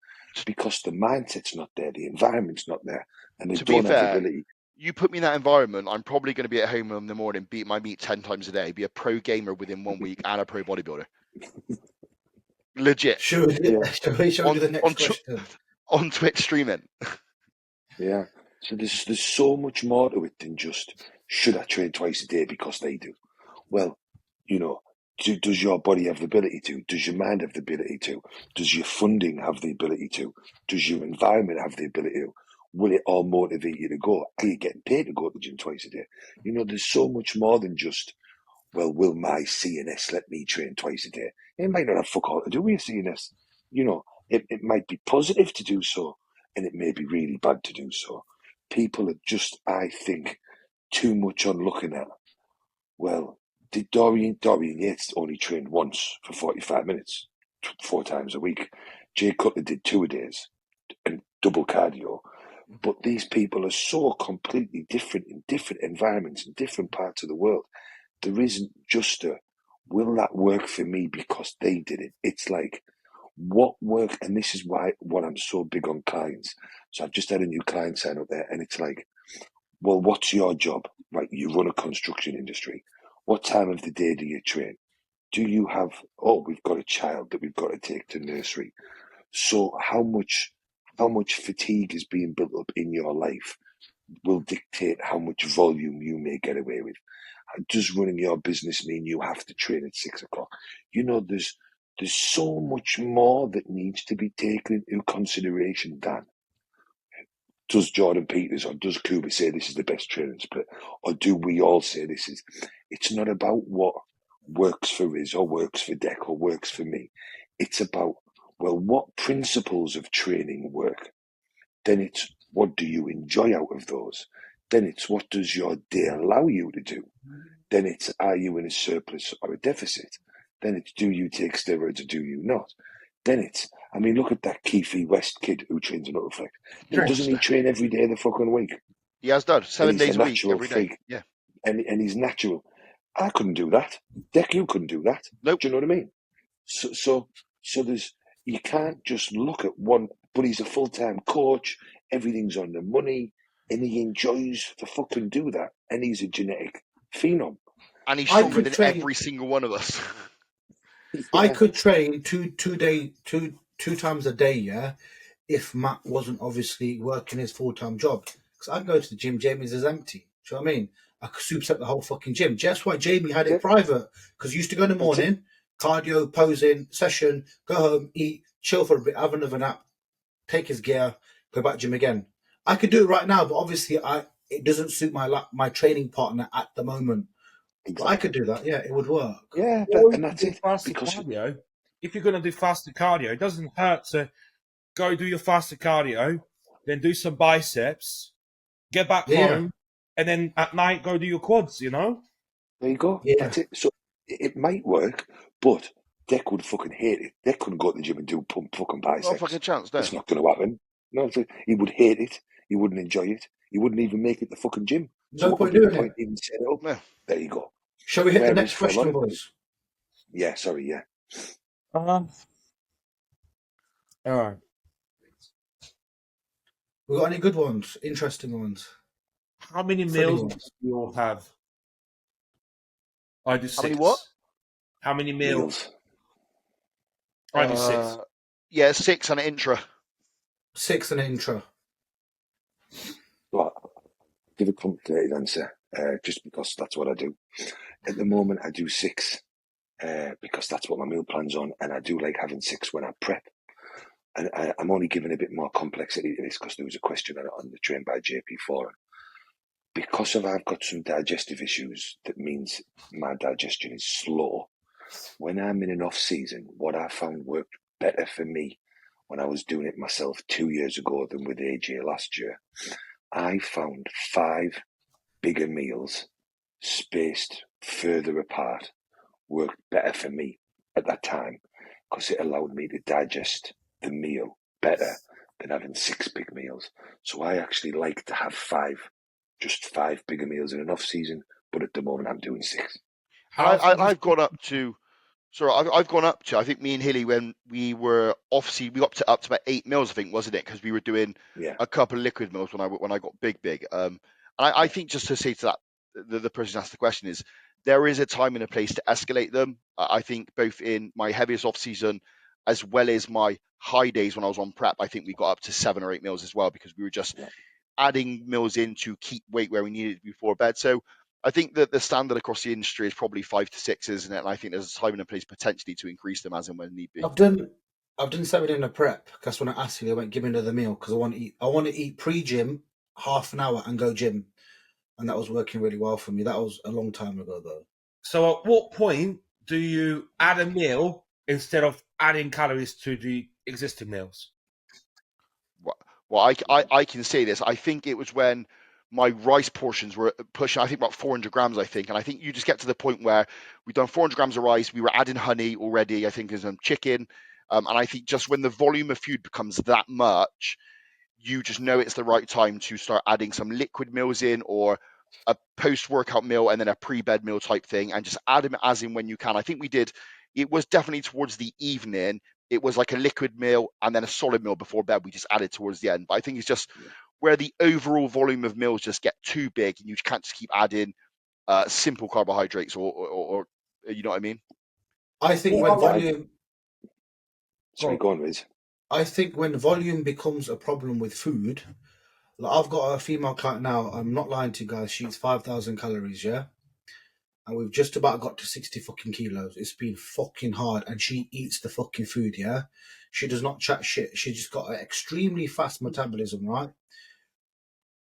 because the mindset's not there, the environment's not there, and they don't have the ability. You put me in that environment, I'm probably going to be at home in the morning, beat my meat 10 times a day, be a pro gamer within 1 week and a pro bodybuilder. Legit. Should we do the next question? On Twitch streaming. Yeah. So there's so much more to it than just, should I train twice a day because they do? Well, you know, does your body have the ability to? Does your mind have the ability to? Does your funding have the ability to? Does your environment have the ability to? Will it all motivate you to go? Are you getting paid to go to the gym twice a day? You know, there's so much more than just, well, will my CNS let me train twice a day? It might not have fuck all to do with your CNS. You know, it might be positive to do so, and it may be really bad to do so. People are just, I think, too much on looking at, well, did Dorian Yates only trained once for 45 minutes, 4 times a week? Jay Cutler did 2 a days and double cardio. But these people are so completely different in different environments in different parts of the world. There isn't just a, will that work for me because they did it? It's like, what work? And this is why what I'm so big on clients. So I've just had a new client sign up there, and it's like, well, what's your job? Right, you run a construction industry. What time of the day do you train? Do you have, oh, we've got a child that we've got to take to nursery. So how much fatigue is being built up in your life will dictate how much volume you may get away with. Does running your business mean you have to train at 6 o'clock? You know, there's so much more that needs to be taken into consideration than, does Jordan Peters or does Kuba say this is the best training split? Or do we all say this is? It's not about what works for Riz or works for Deck or works for me. It's about, well, what principles of training work? Then it's, what do you enjoy out of those? Then it's what does your day allow you to do? Then it's are you in a surplus or a deficit? Then it's do you take steroids or do you not? Then it's, I mean, look at that Keefe West kid who trains in Autoflex. Doesn't he train every day of the fucking week? He has done 7 days a week, natural every day. freak. Yeah. And he's natural. I couldn't do that. Deck, you couldn't do that. Nope. Do you know what I mean? So there's, you can't just look at one, but he's a full-time coach, everything's on the money, and he enjoys to fucking do that. And he's a genetic phenom. And he's stronger than every single one of us. Yeah. I could train two times a day, yeah, if Matt wasn't obviously working his full-time job. Because I go to the gym, Jamie's is empty. Do you know what I mean? I could superset the whole fucking gym. Just why Jamie had it private. Because he used to go in the morning, cardio, posing, session, go home, eat, chill for a bit, have another nap, take his gear, go back to gym again. I could do it right now, but obviously it doesn't suit my training partner at the moment. Exactly. But I could do that. Yeah, it would work. Yeah, and that's it. Because cardio, if you're going to do faster cardio, it doesn't hurt to go do your faster cardio, then do some biceps, get back home, and then at night go do your quads, you know? There you go. Yeah. That's it. So it might work, but Deck would fucking hate it. Deck couldn't go to the gym and do pump fucking biceps. No fucking chance, no. It's not going to happen. No, he would hate it. He wouldn't enjoy it. He wouldn't even make it the fucking gym. So no point doing it. Even set it up? No. There you go. Shall we hit the next question, boys? Yeah, sorry, yeah. All right. We got any good ones? Interesting ones? How many meals do you all have? I do 6. How many what? How many meals? I do 6. Yeah, 6 and an intra. 6 and an intra. Well, I'll give a complicated answer, just because that's what I do. At the moment, I do 6, because that's what my meal plan's on, and I do like having 6 when I prep. And I'm only giving a bit more complexity to this because there was a question on the Train by JP forum. Because I've got some digestive issues, that means my digestion is slow. When I'm in an off season, what I found worked better for me when I was doing it myself 2 years ago than with AJ last year, I found 5 bigger meals spaced further apart worked better for me at that time because it allowed me to digest the meal better than having 6 big meals. So I actually like to have 5 bigger meals in an off season, but at the moment I'm doing 6. I've gone up to, I've gone up to, I think me and Hilly, when we were off season, we got up to about 8 meals, I think, wasn't it? Because we were doing a couple of liquid meals when I got big. And I think just to say to that, the person who asked the question is, there is a time and a place to escalate them. I think both in my heaviest off season as well as my high days when I was on prep, I think we got up to 7 or 8 meals as well because we were just adding meals in to keep weight where we needed it before bed. So I think that the standard across the industry is probably 5 to 6, isn't it? And I think there's a time and a place potentially to increase them as and when need be. I've done 7 in a prep. That's when I asked you, I went, give me another meal because I want to eat pre-gym, half an hour and go gym. And that was working really well for me. That was a long time ago, though. So at what point do you add a meal instead of adding calories to the existing meals? Well, I can say this. I think it was when my rice portions were pushing, I think about 400 grams, I think. And I think you just get to the point where we've done 400 grams of rice. We were adding honey already, I think, as chicken. And I think just when the volume of food becomes that much, you just know it's the right time to start adding some liquid meals in or a post-workout meal and then a pre-bed meal type thing and just add them as in when you can. I think it was definitely towards the evening. It was like a liquid meal and then a solid meal before bed. We just added towards the end. But I think it's just where the overall volume of meals just get too big and you can't just keep adding simple carbohydrates or you know what I mean? I think when volume... Sorry, go on, Riz. I think when volume becomes a problem with food, like I've got a female client now, I'm not lying to you guys, she eats 5,000 calories, yeah? And we've just about got to 60 fucking kilos. It's been fucking hard and she eats the fucking food, yeah? She does not chat shit. She just got an extremely fast metabolism, right?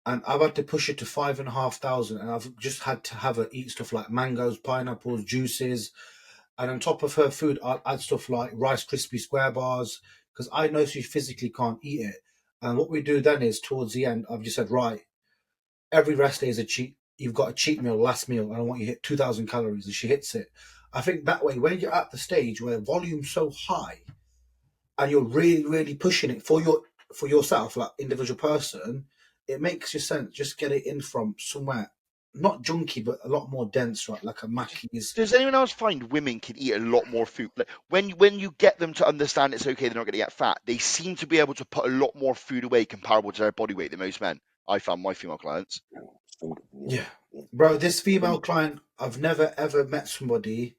And I've had to push it to 5,500 and I've just had to have her eat stuff like mangoes, pineapples, juices. And on top of her food, I'll add stuff like Rice Krispie Square bars because I know she physically can't eat it. And what we do then is towards the end, I've just said, right, every rest day is a cheat. You've got a cheat meal, last meal, and I want you to hit 2,000 calories, and she hits it. I think that way, when you're at the stage where volume's so high, and you're really, really pushing it for yourself, like individual person, it makes your sense. Just get it in from somewhere, not junky, but a lot more dense, right? Like a Mackey's. Does anyone else find women can eat a lot more food? Like when you get them to understand it's okay, they're not going to get fat. They seem to be able to put a lot more food away comparable to their body weight than most men. I found my female clients. Yeah, bro. This female client, I've never ever met somebody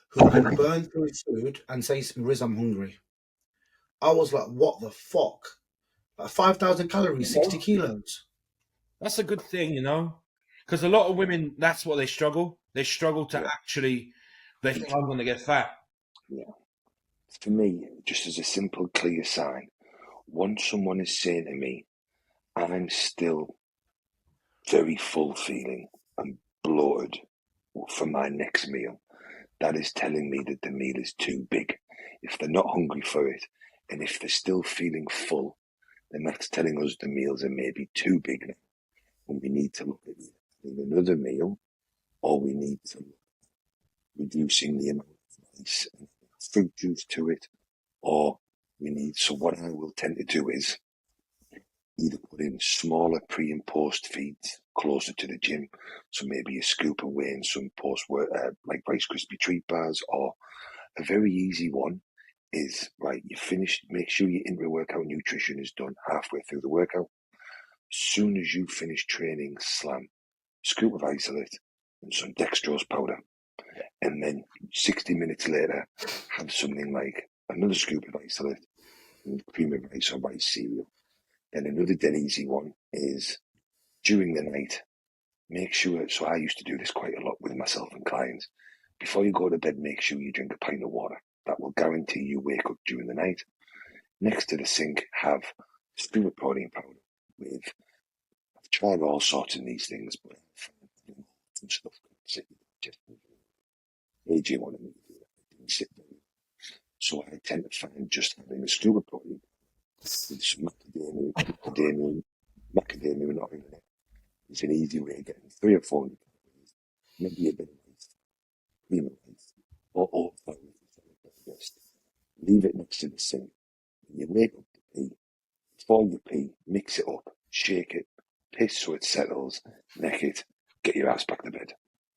who can burn through his food and say to me, "Riz, I'm hungry." I was like, "What the fuck?" Like 5,000 calories, 60 kilos. That's a good thing, you know, because a lot of women, that's what they struggle. They struggle to actually, they think I'm going to get fat. Yeah. For me, just as a simple, clear sign, once someone is saying to me, I'm still very full feeling and bloated for my next meal, that is telling me that the meal is too big. If they're not hungry for it, and if they're still feeling full, then that's telling us the meals are maybe too big now. And we need to look at having another meal, or we need to reducing the amount of rice and fruit juice to it, or we need. So what I will tend to do is either put in smaller pre and post feeds closer to the gym, so maybe a scoop of whey and some post work, like Rice Krispie treat bars, or a very easy one is, right, you finished, make sure your intra-workout nutrition is done halfway through the workout. As soon as you finish training, slam, scoop of isolate and some dextrose powder. And then 60 minutes later, have something like another scoop of isolate and cream of rice or rice cereal. Then another dead easy one is during the night, make sure, so I used to do this quite a lot with myself and clients, before you go to bed, make sure you drink a pint of water. That will guarantee you wake up during the night. Next to the sink, have scoop of protein powder with, I've tried all sorts of these things, but some stuff just AJ wanted me to do that. It didn't sit very well. So I tend to find just having a scoop of protein with some macadamia and oil in it is an easy way of getting 300 or 400 calories, maybe a bit of rice, cream of rice, or oat flour if it's leave it next to the sink. When you wake up to pee, before you pee, mix it up, shake it, piss so it settles, neck it, get your ass back to bed.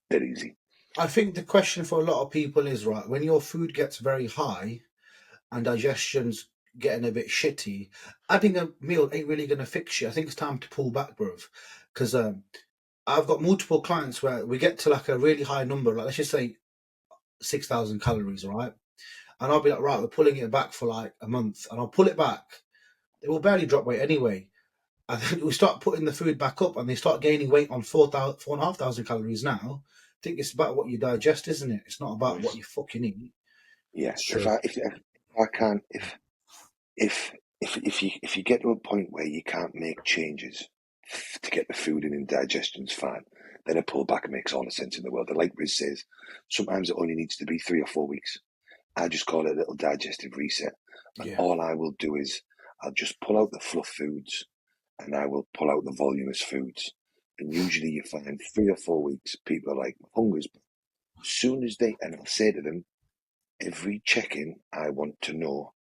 Dead easy. I think the question for a lot of people is, right, when your food gets very high and digestion's getting a bit shitty, adding a meal ain't really going to fix you. I think it's time to pull back, bruv. Because I've got multiple clients where we get to like a really high number, like let's just say 6,000 calories, right? And I'll be like, right, we're pulling it back for like a month, and I'll pull it back. They will barely drop weight anyway. And then we start putting the food back up, and they start gaining weight on 4,500 calories now. I think it's about what you digest, isn't it? It's not about what you fucking eat. Yeah. Sure. If you get to a point where you can't make changes to get the food in and digestion's fine, then a pullback makes all the sense in the world. And like Riz says, sometimes it only needs to be 3 or 4 weeks. I just call it a little digestive reset. And all I will do is I'll just pull out the fluff foods and I will pull out the voluminous foods. And usually you find 3 or 4 weeks, people are like, hunger's back. As soon as and I'll say to them, every check-in, I want to know,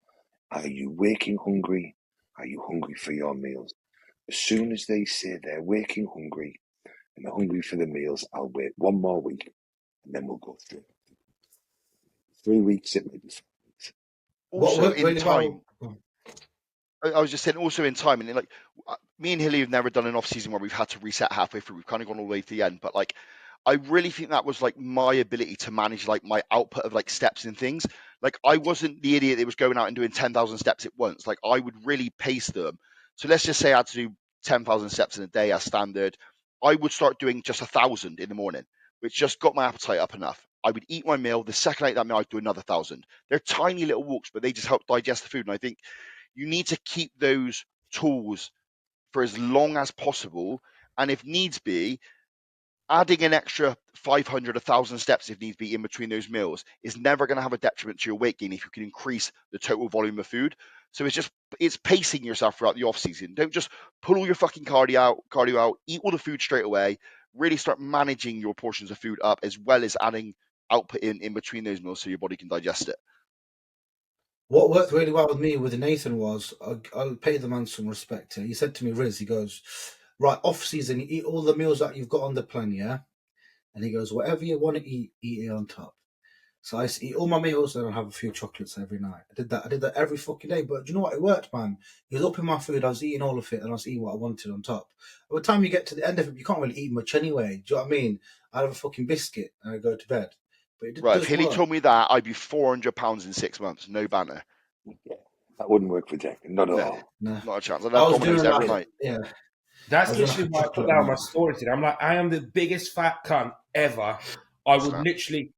are you waking hungry? Are you hungry for your meals? As soon as they say they're waking hungry and they're hungry for the meals, I'll wait 1 more week and then we'll go through 3 weeks, it may be 5 weeks. Also, in time, I was just saying, also in time, and like me and Hilly have never done an off season where we've had to reset halfway through. We've kind of gone all the way to the end, but like, I really think that was like my ability to manage like my output of like steps and things. Like I wasn't the idiot that was going out and doing 10,000 steps at once. Like I would really pace them. So let's just say I had to do 10,000 steps in a day as standard. I would start doing just 1,000 in the morning, which just got my appetite up enough. I would eat my meal. The second I ate that meal, I'd do another 1,000. They're tiny little walks, but they just help digest the food. And I think you need to keep those tools for as long as possible. And if needs be, adding an extra 500, 1,000 steps if needs be in between those meals is never going to have a detriment to your weight gain if you can increase the total volume of food. So it's pacing yourself throughout the off season. Don't just pull all your fucking cardio out, eat all the food straight away. Really start managing your portions of food up, as well as adding output in between those meals so your body can digest it. What worked really well with me with Nathan was, I'll pay the man some respect here. He said to me, Riz, he goes, right, off season, you eat all the meals that you've got on the plan, yeah? And he goes, whatever you want to eat it on top. So I used to eat all my meals and I'll have a few chocolates every night. I did that every fucking day. But do you know what? It worked, man. He was up in my food. I was eating all of it and I was eating what I wanted on top. By the time you get to the end of it, you can't really eat much anyway. Do you know what I mean? I'd have a fucking biscuit and I'd go to bed. But it Right, if does Hilly work. told me that, I'd be 400 pounds in 6 months. No banter. Yeah, that wouldn't work for Jack. Not at all. Nah. Not a chance. I'd I have was Domino's doing every like, night. yeah. That's I was doing literally like why I put chocolate down my meal. story today. I'm like, I am the biggest fat cunt ever. I would Snap. literally,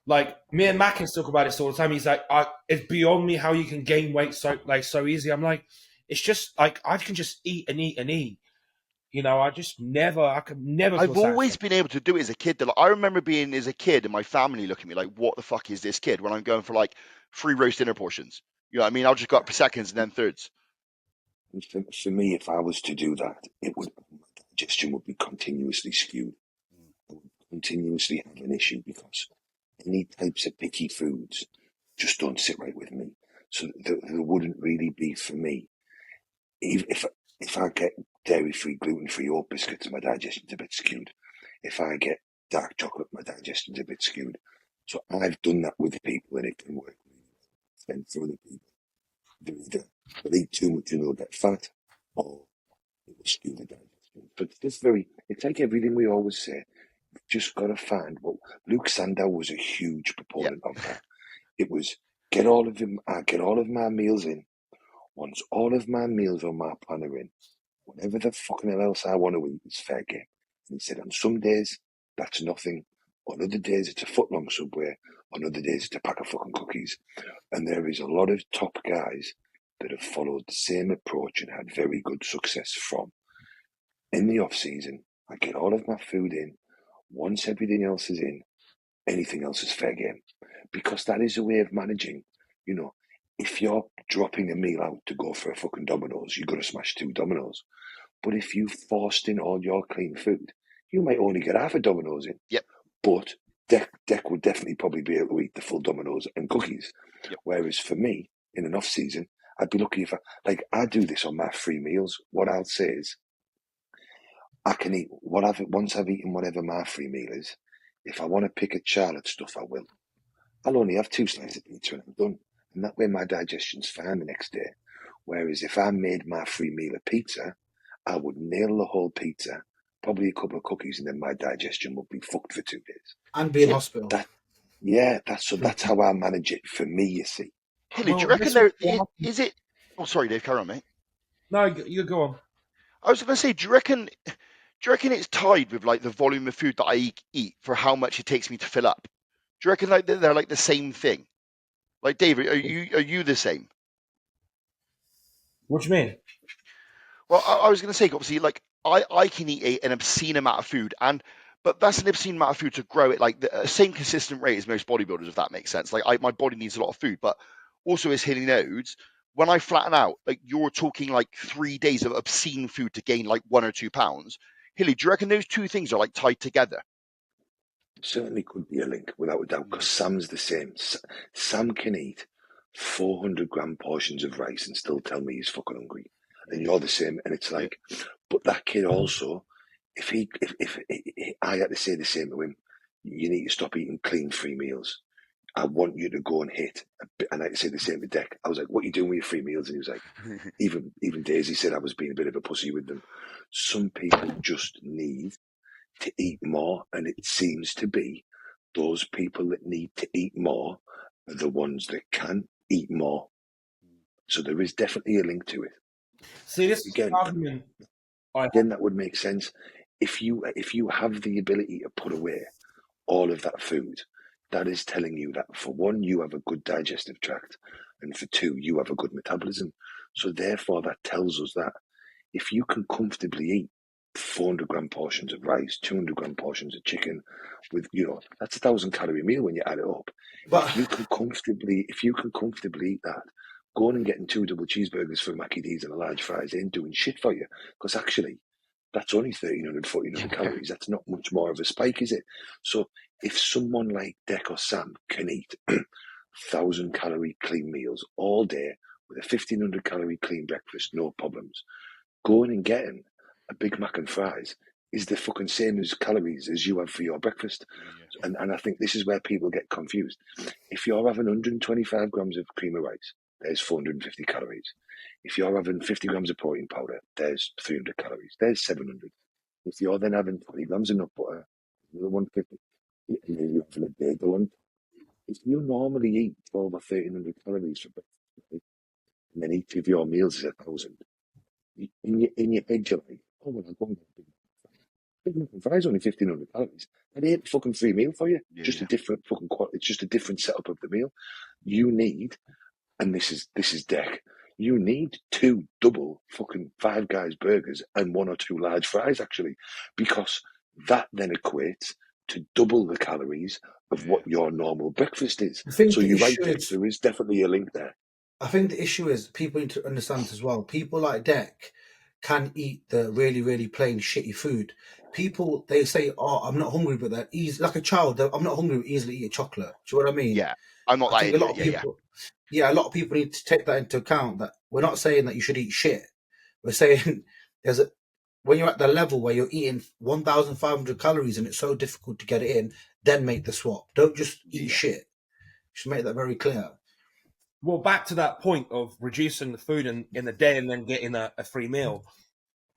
like, me and Mackins talk about this all the time. He's like, it's beyond me how you can gain weight so easy. I'm like, it's just like I can just eat and eat and eat. You know, I could never I've feel always satisfied. been able to do it as a kid. Like, I remember being as a kid and my family looking at me like, what the fuck is this kid? When I'm going for like 3 roast dinner portions. You know what I mean? I'll just go up for seconds and then thirds. And for me, if I was to do that, my digestion would be continuously skewed. I would continuously have an issue because any types of picky foods just don't sit right with me. So there wouldn't really be for me. If I get dairy-free, gluten-free oat biscuits, my digestion's a bit skewed. If I get dark chocolate, my digestion's a bit skewed. So I've done that with people and it can work really well. And for other people, they either eat too much and they'll get fat, or it will skew the digestion. But it's like everything we always say. You've just got to find what Luke Sandow was a huge proponent of that. It was get all of my meals in. Once all of my meals on my plan are in, whatever the fucking hell else I want to eat is fair game. And he said on some days that's nothing. On other days it's a footlong Subway. On other days it's a pack of fucking cookies. And there is a lot of top guys that have followed the same approach and had very good success from. In the off season, I get all of my food in. Once everything else is in, anything else is fair game. Because that is a way of managing. You know, if you're dropping a meal out to go for a fucking Domino's, you've got to smash 2 Domino's. But if you forced in all your clean food, you might only get half a Domino's in. Yep. But Deck would definitely probably be able to eat the full Domino's and cookies. Yep. Whereas for me, in an off season, I'd be lucky if I do this on my free meals. What I'll say is, I can eat once I've eaten whatever my free meal is. If I want to pick at Charlotte stuff, I will. I'll only have 2 slices of pizza and I'm done. And that way my digestion's fine the next day. Whereas if I made my free meal a pizza, I would nail the whole pizza, probably a couple of cookies, and then my digestion would be fucked for 2 days. And be in hospital. That's how I manage it for me, you see. Hilly, do you reckon is it? Oh, sorry, Dave, carry on, mate. No, you go on. I was going to say, do you reckon it's tied with like the volume of food that I eat for how much it takes me to fill up? Do you reckon like they're like the same thing? Like, David, are you the same? What do you mean? Well, I was going to say, obviously, like I can eat an obscene amount of food, but that's an obscene amount of food to grow at like the same consistent rate as most bodybuilders, if that makes sense. Like my body needs a lot of food, but also as Hilly knows, when I flatten out, like you're talking like 3 days of obscene food to gain like 1 or 2 pounds. Hilly, do you reckon those 2 things are like tied together? Certainly could be a link, without a doubt, because Sam's the same. Sam can eat 400-gram portions of rice and still tell me he's fucking hungry. And you're the same. And it's like, but that kid also, if I had to say the same to him, you need to stop eating clean free meals. I want you to go and hit a bit. And I'd say the same to Deck. I was like, what are you doing with your free meals? And he was like, even Daisy said I was being a bit of a pussy with them. Some people just need to eat more, and it seems to be those people that need to eat more are the ones that can eat more. So there is definitely a link to it. See, this Again, argument. that would make sense. If you have the ability to put away all of that food, that is telling you that for one, you have a good digestive tract, and for 2, you have a good metabolism. So therefore, that tells us that if you can comfortably eat 400-gram portions of rice, 200-gram portions of chicken, with that's 1,000-calorie meal when you add it up. But if you can comfortably eat that, going and getting 2 double cheeseburgers for Mackie D's and a large fries ain't doing shit for you, because actually that's only 1,300, 1,400 calories. That's not much more of a spike, is it? So if someone like Dec or Sam can eat 1,000 calorie clean meals all day with a 1,500 calorie clean breakfast, no problems, going and getting a Big Mac and fries is the fucking same as calories as you have for your breakfast. And I think this is where people get confused. If you're having 125 grams of cream of rice, there's 450 calories. If you're having 50 grams of protein powder, there's 300 calories. There's 700. If you're then having 20 grams of nut butter, another 150. And then you're having a bagel on. If you normally eat 12 or 1,300 calories for breakfast, and then each of your meals is 1,000, in your head you're like, oh, well, I'll go and get a Big Mac and fries, only 1,500 calories. That ain't a fucking free meal for you. Just a different fucking quality. It's just a different setup of the meal. You need, and this is Dec, you need 2 double fucking Five Guys burgers and 1 or 2 large fries, actually, because that then equates to double the calories of what your normal breakfast is. So you're right, Dec, there is definitely a link there. I think the issue is people need to understand as well. People like Dec can eat the really, really plain, shitty food. People, they say, oh, I'm not hungry, but they're easy. Like a child, I'm not hungry, but easily eat a chocolate. Do you know what I mean? Yeah, I'm not that idiot. A lot of people need to take that into account, that we're not saying that you should eat shit. We're saying when you're at the level where you're eating 1,500 calories and it's so difficult to get it in, then make the swap. Don't just eat shit. Should make that very clear. Well, back to that point of reducing the food in the day and then getting a free meal.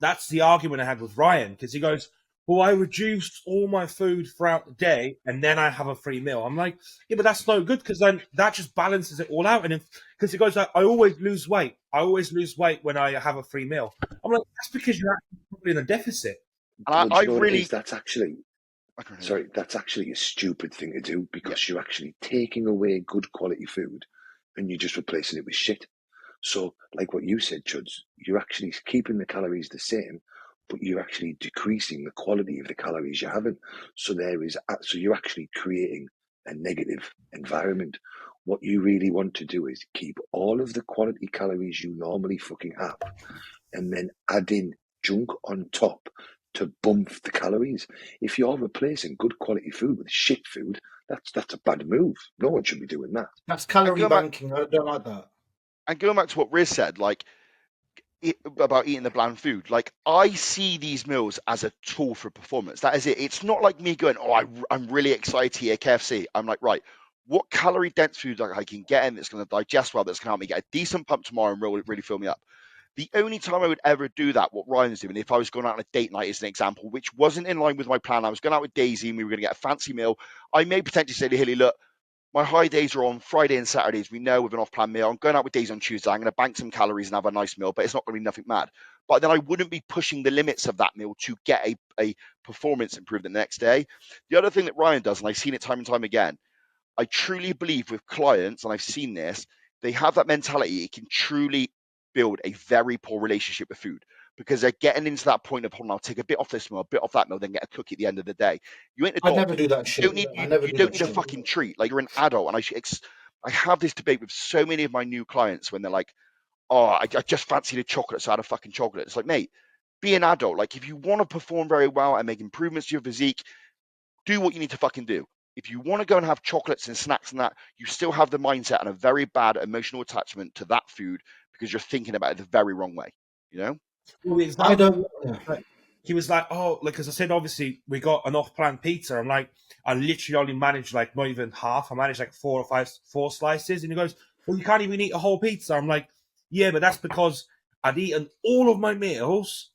That's the argument I had with Ryan, because he goes, well, I reduced all my food throughout the day and then I have a free meal. I'm like, yeah, but that's no good, because then that just balances it all out. And because he goes, I always lose weight. I always lose weight when I have a free meal. I'm like, that's because you're actually in a deficit. And I really... That's actually... Sorry, that's actually a stupid thing to do, because you're actually taking away good quality food and you're just replacing it with shit. So, like what you said, Chuds, you're actually keeping the calories the same, but you're actually decreasing the quality of the calories you're having. So you're actually creating a negative environment. What you really want to do is keep all of the quality calories you normally fucking have, and then add in junk on top to bump the calories. If you're replacing good quality food with shit food, that's a bad move. No one should be doing that. That's calorie banking. I don't like that. And going back to what Riz said, about eating the bland food, I see these meals as a tool for performance. That is it. It's not like me going, oh, I'm really excited to eat KFC. I'm like, right, what calorie dense food I can get in that's going to digest well, that's going to help me get a decent pump tomorrow and really fill me up. The only time I would ever do that, what Ryan's doing, if I was going out on a date night, as an example, which wasn't in line with my plan, I was going out with Daisy and we were going to get a fancy meal, I may potentially say to Hilly, look, my high days are on Friday and Saturdays. We know with an off-plan meal, I'm going out with Daisy on Tuesday. I'm going to bank some calories and have a nice meal, but it's not going to be nothing mad. But then I wouldn't be pushing the limits of that meal to get a performance improvement the next day. The other thing that Ryan does, and I've seen it time and time again, I truly believe with clients, and I've seen this, they have that mentality. It can truly build a very poor relationship with food, because they're getting into that point of, I'll take a bit off this meal, a bit off that meal, then get a cookie at the end of the day. You ain't a dog. I never do that shit. You don't need a fucking treat. You're an adult. And I have this debate with so many of my new clients when they're like, oh, I just fancied a chocolate, so I had a fucking chocolate. It's like, mate, be an adult. If you want to perform very well and make improvements to your physique, do what you need to fucking do. If you want to go and have chocolates and snacks and that, you still have the mindset and a very bad emotional attachment to that food, because you're thinking about it the very wrong way, Well, I don't. He was like, oh, as I said, obviously we got an off-plan pizza. I'm like, I literally only managed not even half. I managed 4 slices. And he goes, well, you can't even eat a whole pizza. I'm like, yeah, but that's because I'd eaten all of my meals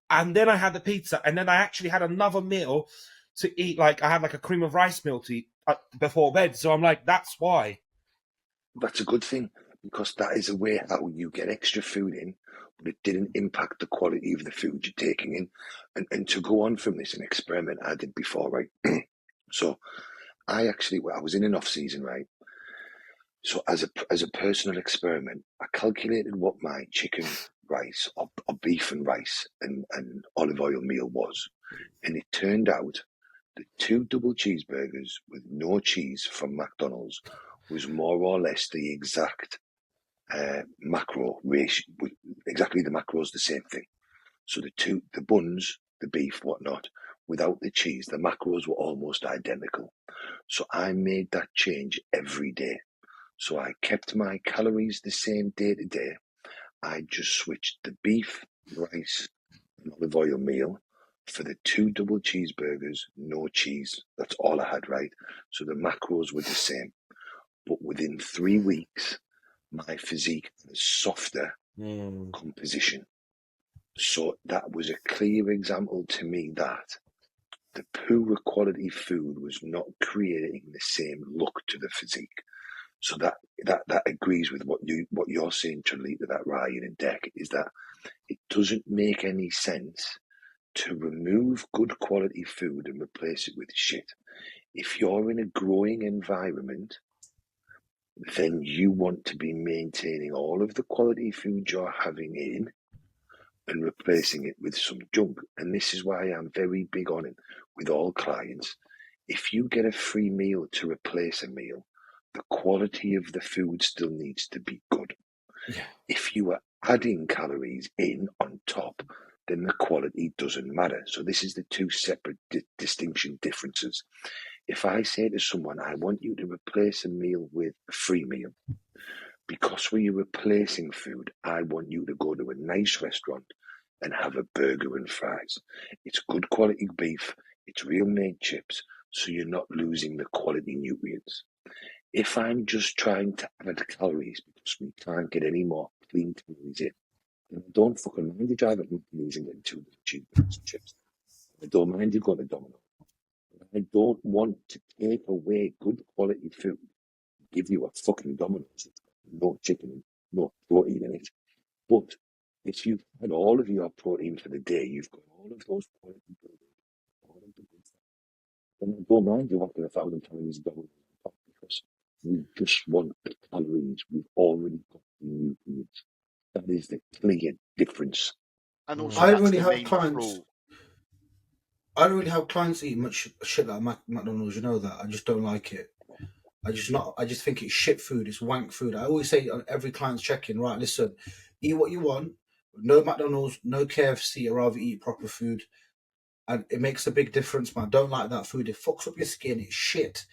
and then I had the pizza and then I actually had another meal to eat. I had a cream of rice meal to eat before bed. So I'm like, that's why. That's a good thing, because that is a way how you get extra food in, but it didn't impact the quality of the food you're taking in. And to go on from this, an experiment I did before, right? So I was in an off season, right? So as a personal experiment, I calculated what my chicken, rice, or beef and rice and olive oil meal was. And it turned out that 2 double cheeseburgers with no cheese from McDonald's was more or less the exact macro ratio, exactly the macros, the same thing. So the buns, the beef, whatnot, without the cheese, the macros were almost identical. So I made that change every day. So I kept my calories the same day to day. I just switched the beef, rice, and olive oil meal for the 2 double cheeseburgers, no cheese. That's all I had, right? So the macros were the same. But within 3 weeks, my physique had a softer composition. So that was a clear example to me that the poorer quality food was not creating the same look to the physique. So that agrees with what you're saying, Trelita, that Ryan and Deck, is that it doesn't make any sense to remove good quality food and replace it with shit. If you're in a growing environment, then you want to be maintaining all of the quality food you're having in and replacing it with some junk. And this is why I'm very big on it with all clients. If you get a free meal to replace a meal, the quality of the food still needs to be good. Yeah. If you are adding calories in on top, then the quality doesn't matter. So this is the two separate distinction differences. If I say to someone, I want you to replace a meal with a free meal, because when you're replacing food, I want you to go to a nice restaurant and have a burger and fries. It's good quality beef, it's real made chips, so you're not losing the quality nutrients. If I'm just trying to add calories because we can't get any more clean calories in, then I don't fucking mind you driving to McDonald's and getting 2 cheeseburgers and chips. I don't mind you going to Domino's. I don't want to take away good quality food, give you a fucking Domino's, no chicken, no protein in it. But if you've had all of your protein for the day, you've got all of those quality burgers, all of the good stuff, then I don't mind you walking 1,000 calories a Domino's on top, because we just want the calories. We've already got the nutrients. That is the clear difference. And also, I that's really the have main clients. rule. I don't really have clients eat much shit like McDonald's. You know that. I just don't like it. I just think it's shit food. It's wank food. I always say on every client's check-in, right? Listen, eat what you want. No McDonald's, no KFC. I'd rather eat proper food, and it makes a big difference. Man, I don't like that food. It fucks up your skin. It's shit.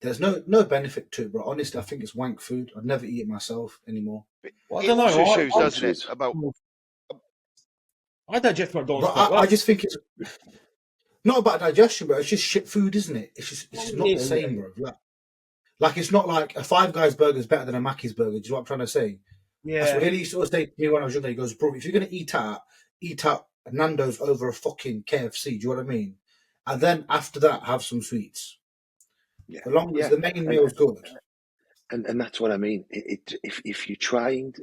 There's no benefit to it, bro. Honestly, I think it's wank food. I'd never eat it myself anymore. Well, I It don't know. also shows, doesn't it, Answers. about I digest McDonald's But quite well. I just think it's not about digestion, bro. It's just shit food, isn't it? It's just not the same, bro. Like it's not like a Five Guys burger is better than a Mackey's burger. Do you know what I'm trying to say? That's what Yeah. Illy used to always say to me when I was younger. He goes, bro, if you're gonna eat out Nando's over a fucking KFC. Do you know what I mean? And then after that, have some sweets. Yeah. As long as the main meal is good. And that's what I mean. If you're trying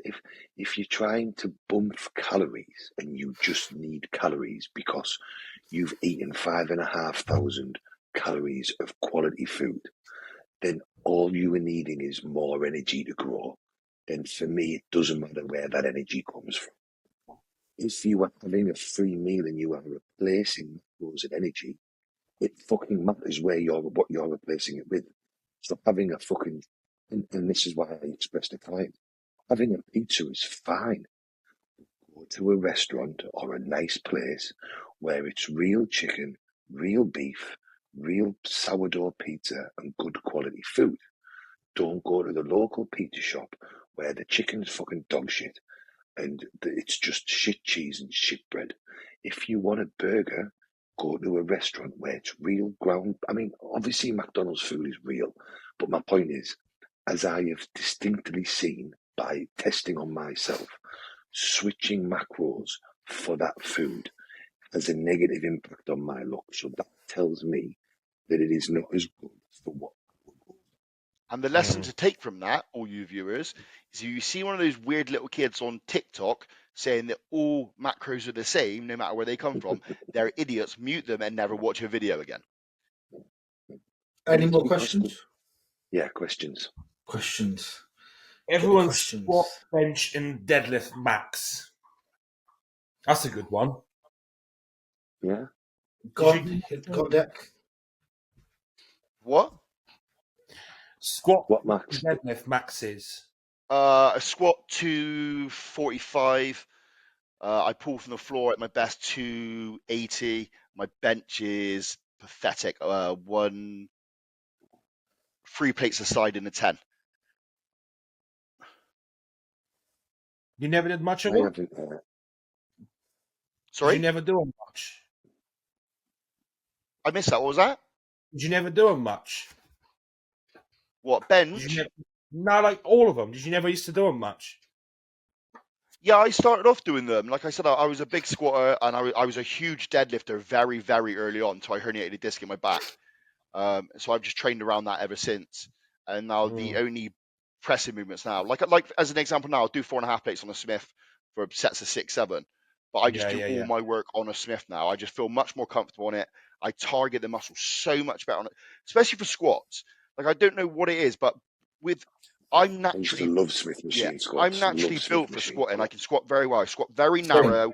to bump calories and you just need calories because you've eaten 5,500 calories of quality food, then all you are needing is more energy to grow. Then for me, it doesn't matter where that energy comes from. If you are having a free meal and you are replacing those of energy, it fucking matters what you're replacing it with. So having a fucking, and this is why I expressed to client, having a pizza is fine. Go to a restaurant or a nice place where it's real chicken, real beef, real sourdough pizza and good quality food. Don't go to the local pizza shop where the chicken's fucking dog shit and it's just shit cheese and shit bread. If you want a burger, go to a restaurant where it's real ground. I mean, obviously McDonald's food is real, but my point is, as I have distinctly seen by testing on myself, switching macros for that food has a negative impact on my look. So that tells me that it is not as good for what. And the lesson to take from that, all you viewers, is you see one of those weird little kids on TikTok saying that all macros are the same, no matter where they come from, they're idiots. Mute them and never watch a video again. Any more questions? Yeah, questions. Questions. Everyone's squat, bench, and deadlift max. That's a good one. Yeah. Go on, Deck. What? Squat, What max? deadlift maxes. I squat 245. I pull from the floor at my best 280. My bench is pathetic. 3 plates aside in a 10. You never did much of I them? haven't. Did Sorry? you never do them much? I missed that. What was that? Did you never do them much? What, Did you bench? never, no, like all of them. Did you never used to do them much? Yeah, I started off doing them. Like I said, I was a big squatter and I was a huge deadlifter very, very early on until I herniated a disc in my back. So I've just trained around that ever since. And now the only pressing movements now, like as an example now, I'll do 4.5 plates on a Smith for sets of 6, 7. But I just do all my work on a Smith now. I just feel much more comfortable on it. I target the muscle so much better on it, especially for squats. Like I don't know what it is, but I'm I used to naturally love Smith machine squats. I'm naturally Love Smith built for machine squatting. I squats. can squat very well. I squat very Same. narrow,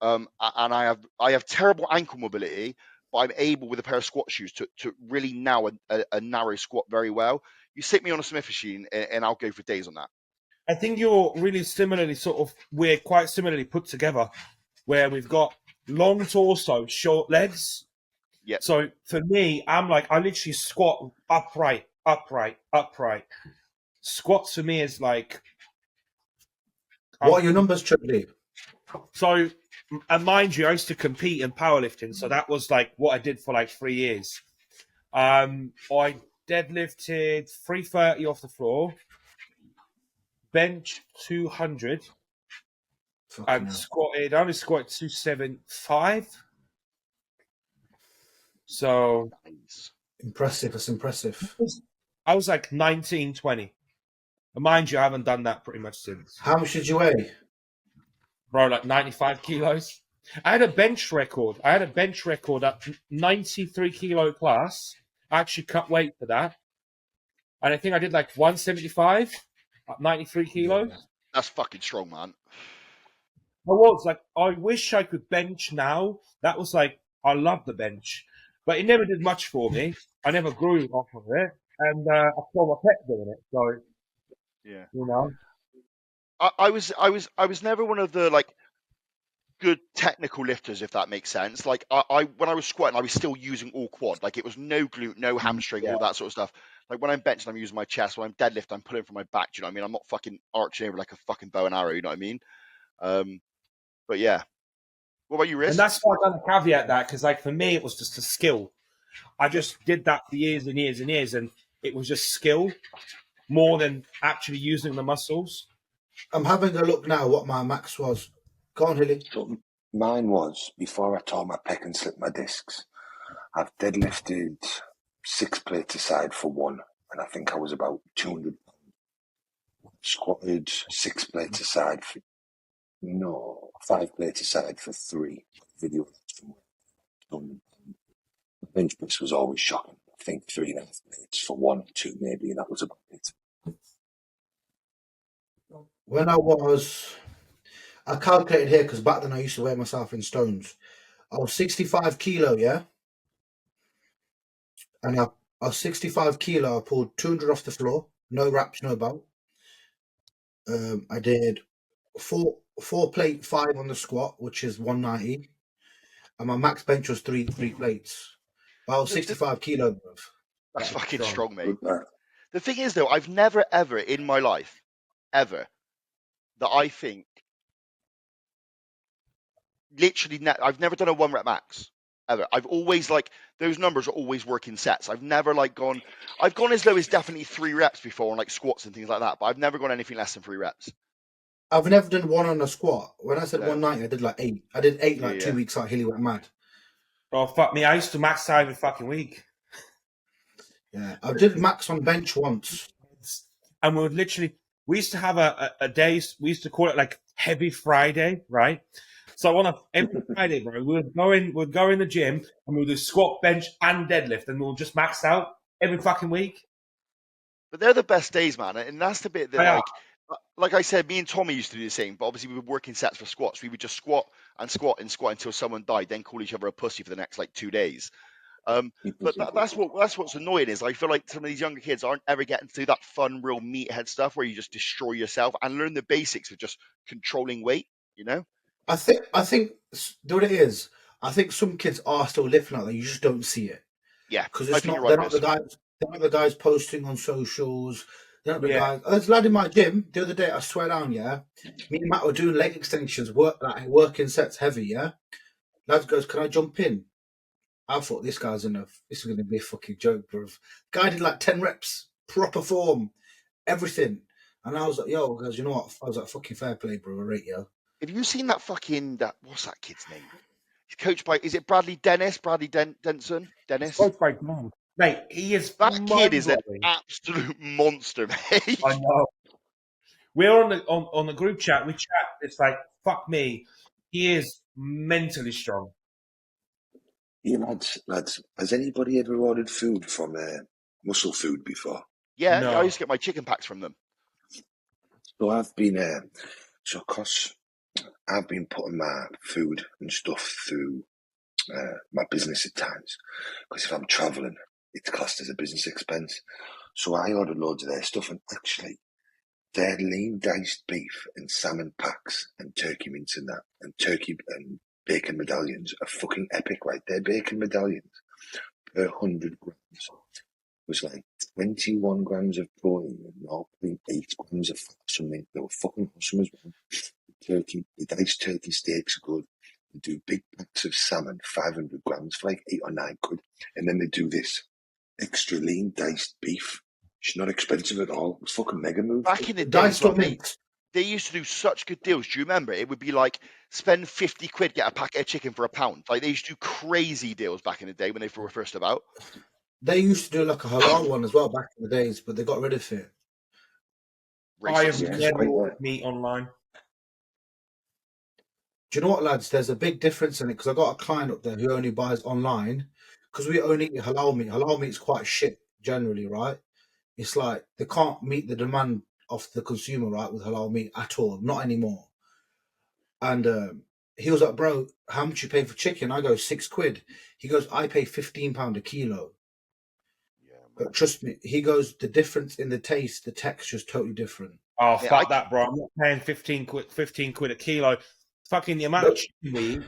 and I have terrible ankle mobility, but I'm able with a pair of squat shoes to really now a narrow squat very well. You sit me on a Smith machine, and I'll go for days on that. I think you're really similarly we're quite similarly put together, where we've got long torso, short legs. Yeah. So for me, I literally squat upright. Squats for me is like. What are your numbers, Triple E? So, and mind you, I used to compete in powerlifting, so that was like what I did for like 3 years. I deadlifted 330 off the floor, bench 200, and squatted. I only squatted 275. So impressive. That's impressive. I was like 19, 20. And mind you, I haven't done that pretty much since. How much did you weigh? Bro, like 95 kilos. I had a bench record. At 93 kilo class. I actually cut weight for that. And I think I did like 175 at 93 kilos. That's fucking strong, man. I wish I could bench now. That was like, I love the bench. But it never did much for me. I never grew off of it. And I saw my pet doing it. So, yeah, you know. I was never one of the like good technical lifters, if that makes sense. Like I when I was squatting, I was still using all quad. Like it was no glute, no hamstring, all that sort of stuff. Like when I'm benching, I'm using my chest. When I'm deadlift, I'm pulling from my back. Do you know what I mean? I'm not fucking arching over like a fucking bow and arrow. You know what I mean? But yeah. What about you, Riz? And that's why I done a caveat that, because like for me, it was just a skill. I just did that for years and years and years, and it was just skill more than actually using the muscles. I'm having a look now what my max was. Go on, Hilly. So mine was, before I tore my pec and slipped my discs, I've deadlifted 6 plates aside for 1, and I think I was about 200 pounds. Squatted 6 plates aside for 5 plates aside for 3. Video from bench press was always shocking. I think 3.5 plates for 1 or 2 maybe, and that was about it. When I calculated here because back then I used to weigh myself in stones. I was 65 kilo, yeah? And I was 65 kilo. I pulled 200 off the floor, no wraps, no bow. I did 4 plate 5 on the squat, which is 190. And my max bench was 3 plates. I was 65 kilo, bro. That's fucking strong, mate. Good, The thing is, though, I've never, ever in my life, ever, that I think, literally, I've never done a 1 rep max, ever. I've always, like, those numbers are always working sets. I've never, like, I've gone as low as definitely 3 reps before on, like, squats and things like that, but I've never gone anything less than 3 reps. I've never done 1 on a squat. When I said 190, I did like 8. I did 8 like 2 weeks out. Hilly went mad. Oh, fuck me. I used to max out every fucking week. Yeah, I did max on bench once. And we used to have a day, we used to call it like Heavy Friday, right? So every Friday, bro, we'd go in the gym and we'll do squat, bench, and deadlift, and we'll just max out every fucking week. But they're the best days, man. And that's the bit that, like I said, me and Tommy used to do the same, but obviously we were working sets for squats. We would just squat and squat and squat until someone died, then call each other a pussy for the next like 2 days. But that's what's annoying is I feel like some of these younger kids aren't ever getting to do that fun, real meathead stuff where you just destroy yourself and learn the basics of just controlling weight. You know? I think do what it is. I think some kids are still living like that. You just don't see it Yeah, because I it's think not. you're They're right, not the Riz. guys. They're not the guys posting on socials. They're not the Yeah. guys. There's a lad in my gym the other day. I swear down, yeah. Me and Matt were doing leg extensions, working sets heavy, yeah. Lad goes, "Can I jump in?" I thought this is going to be a fucking joke, bro. Guy did like 10 reps, proper form, everything. And I was like, yo, guys, you know what? I was like, fucking fair play, bro. I rate you. Have you seen that what's that kid's name? He's coached by, is it Bradley Dennis? Denson? Dennis? Coach by mom. Mate, he is That kid is an mind-blowing. absolute monster, mate. I know. We're on the group chat. We chat. It's like, fuck me. He is mentally strong. Yeah, lads, has anybody ever ordered food from Muscle Food before? Yeah, No. I used to get my chicken packs from them. So I've been, cause I've been putting my food and stuff through my business at times. Because if I'm travelling, it's classed as a business expense. So I ordered loads of their stuff, and actually, their lean diced beef and salmon packs and turkey mince and that, and turkey and bacon medallions are fucking epic, right? Their bacon medallions per 100 grams was like 21 grams of protein and 0.8 grams of fat or something. They were fucking awesome as well. The diced turkey steaks are good. They do big packs of salmon, 500 grams for like 8 or 9 quid. And then they do this extra lean diced beef. It's not expensive at all. It's fucking mega move. Back in the day, Diced or they mint? used to do such good deals. Do you remember? It would be like spend 50 quid, get a packet of chicken for £1. Like they used to do crazy deals back in the day when they were first about. They used to do like a halal one as well back in the days, but they got rid of it. I have Racist. Yeah, it's never quite ordered meat online. Do you know what, lads? There's a big difference in it because I got a client up there who only buys online because we only eat halal meat. Halal meat's quite shit generally, right? It's like they can't meet the demand of the consumer, right, with halal meat at all, not anymore. And he was like, bro, how much you pay for chicken? I go, £6. He goes, I pay £15 a kilo. Yeah, But trust me, he goes, the difference in the taste, the texture is totally different. Oh, yeah, fuck that, bro. I'm not paying 15 quid a kilo. Fucking the amount of chicken we eat.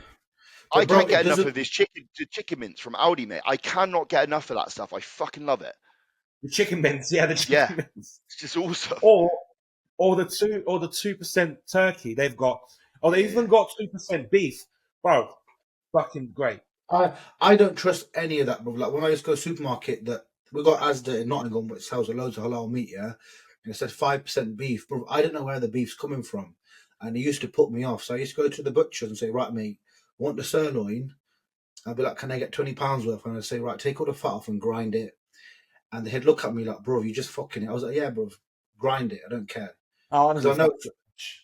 I Bro, can't it get enough doesn't. of this chicken mince from Aldi, mate. I cannot get enough of that stuff. I fucking love it. The chicken mince, yeah, the chicken mince. It's just awesome. Or the 2% turkey they've got. Oh, they even got 2% beef. Bro, fucking great. I don't trust any of that, bro. Like when I used to go to the supermarket, that we got Asda in Nottingham, which sells loads of halal meat, yeah. And it said 5% beef, bro. I didn't know where the beef's coming from, and it used to put me off. So I used to go to the butchers and say, right, mate, I want the sirloin. I'd be like, can I get £20 worth? And I'd say, right, take all the fat off and grind it. And they'd look at me like, bro, you just fucking it. I was like, yeah, bro, grind it. I don't care. Oh, Because I know.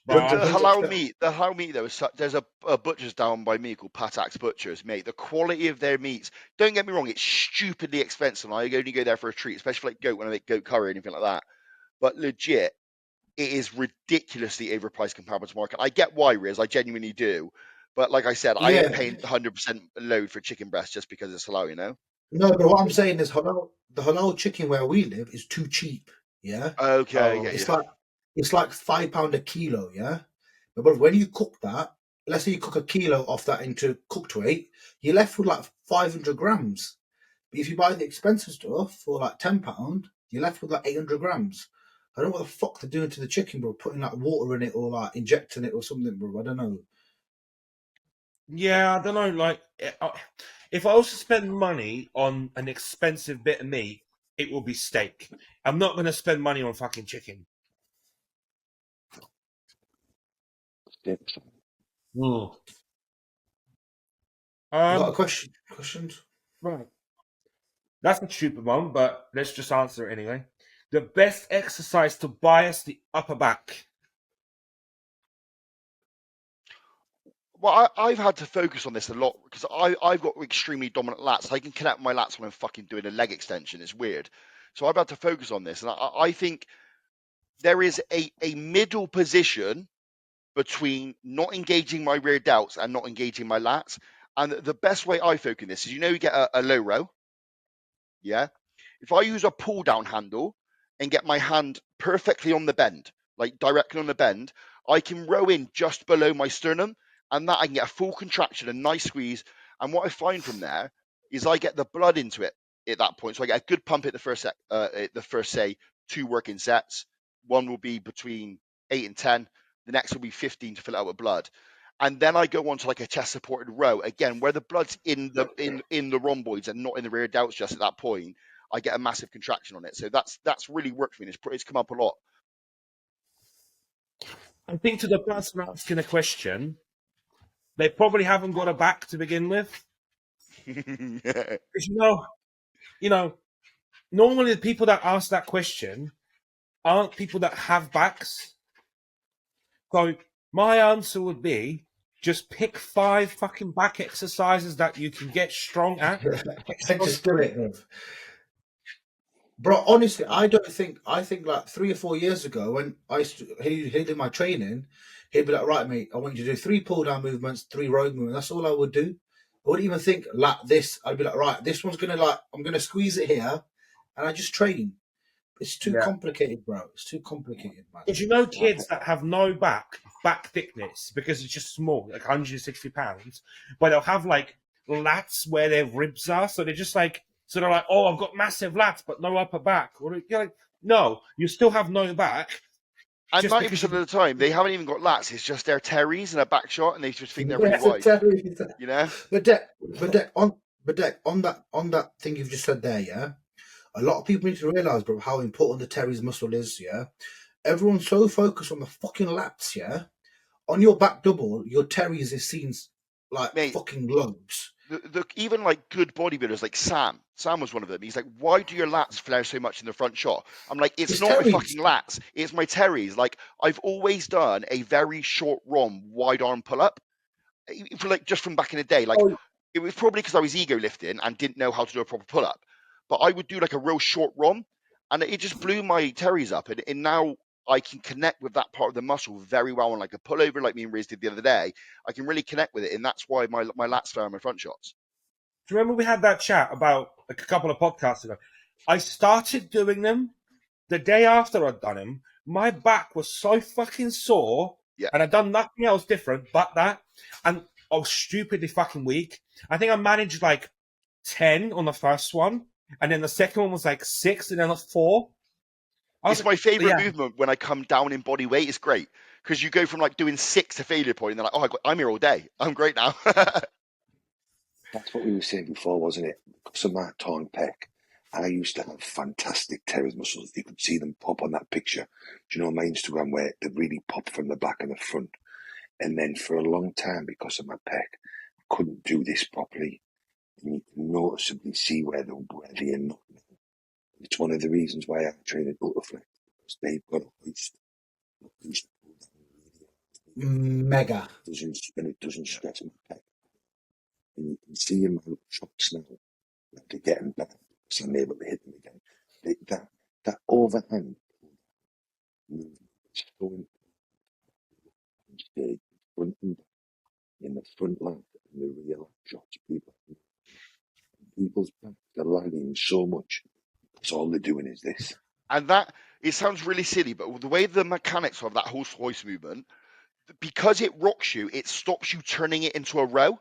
bro, The halal meat though, there's a butcher's down by me called Patak's Butchers, mate. The quality of their meats, don't get me wrong, it's stupidly expensive. I only go there for a treat, especially for like goat when I make goat curry or anything like that. But legit, it is ridiculously overpriced comparable to market. I get why, Riz, I genuinely do. But like I said, I ain't Yeah. paying 100% load for chicken breast just because it's halal, you know? No, but what I'm saying is the halal chicken where we live is too cheap. Yeah. Okay, Oh. yeah, It's yeah. like £5 a kilo, yeah. But when you cook that, let's say you cook a kilo of that into cooked weight, you're left with like 500 grams. But if you buy the expensive stuff for like £10, you're left with like 800 grams. I don't know what the fuck they're doing to the chicken, bro. Putting like water in it or like injecting it or something, bro. I don't know. Yeah, I don't know. Like, if I was to spend money on an expensive bit of meat, it will be steak. I'm not going to spend money on fucking chicken. Mm. Got a question? Questions? Right. That's a stupid one, but let's just answer it anyway. The best exercise to bias the upper back. Well, I've had to focus on this a lot because I've got extremely dominant lats. I can connect my lats when I'm fucking doing a leg extension. It's weird. So I've had to focus on this. And I think there is a middle position between not engaging my rear delts and not engaging my lats. And the best way I focus this is, you know, you get a low row. yeah, if I use a pull down handle and get my hand perfectly on the bend, like directly on the bend, I can row in just below my sternum, and that I can get a full contraction, a nice squeeze. And what I find from there is I get the blood into it at that point. So I get a good pump at the first say 2 working sets. One will be between 8 and 10. The next will be 15 to fill it out with blood. And then I go on to like a chest supported row again, where the blood's in the rhomboids and not in the rear delts. Just at that point, I get a massive contraction on it. So that's really worked for me. It's come up a lot. I think to the person asking the question, they probably haven't got a back to begin with. Because you know, normally the people that ask that question aren't people that have backs. So my answer would be just pick 5 fucking back exercises that you can get strong at. Just do it, bro. Honestly, I think like 3 or 4 years ago when he did my training, he'd be like, right, mate, I want you to do 3 pull down movements, 3 row movements. That's all I would do. I wouldn't even think like this. I'd be like, right, this one's gonna I'm gonna squeeze it here, and I just train. It's too complicated, bro. It's too complicated, man. Did you know kids that have no back thickness because it's just small, like 160 pounds, but they'll have like lats where their ribs are, so they're just like, so they're like, oh, I've got massive lats but no upper back. Or you're like, no, you still have no back. And 90% of the time, they haven't even got lats. It's just their teres and a back shot, and they just think they're really wide. You know. But Dec, on that thing you've just said there, yeah. A lot of people need to realise, bro, how important the teres muscle is, yeah? Everyone's so focused on the fucking lats, yeah? On your back double, your teres is seen like fucking lobes. Even like good bodybuilders like Sam was one of them. He's like, why do your lats flare so much in the front shot? I'm like, it's not teres. My fucking lats, it's my teres. Like, I've always done a very short ROM wide arm pull up, like just from back in the day. Like, it was probably because I was ego lifting and didn't know how to do a proper pull up. But I would do like a real short ROM, and it just blew my teres up. And now I can connect with that part of the muscle very well on like a pullover, like me and Riz did the other day. I can really connect with it, and that's why my lats flare on my front shots. Do you remember we had that chat about like a couple of podcasts ago? I started doing them the day after I'd done them. My back was so fucking sore, and I'd done nothing else different but that, and I was stupidly fucking weak. I think I managed like 10 on the first one. And then the second one was like 6, and then a 4. It's my favorite movement when I come down in body weight. It's great because you go from like doing 6 to failure point, and they're like, "Oh, I'm here all day. I'm great now." That's what we were saying before, wasn't it? Because of my torn pec, I used to have fantastic teres muscles. You could see them pop on that picture. Do you know on my Instagram where they really pop from the back and the front? And then for a long time, because of my pec, I couldn't do this properly. And you can noticeably see where they're not. It's one of the reasons why I train at Butterflex, because they've got a hoist. Mega. It doesn't stress my pec. And you can see in my shots now that they're getting better, because I'm able to hit them again. That overhand movement is so important. Front and back, in the front line and the rear line shots, people's backs are lagging so much. That's all they're doing is this. And that, it sounds really silly, but the way the mechanics of that whole hoist movement, because it rocks you, it stops you turning it into a row. Do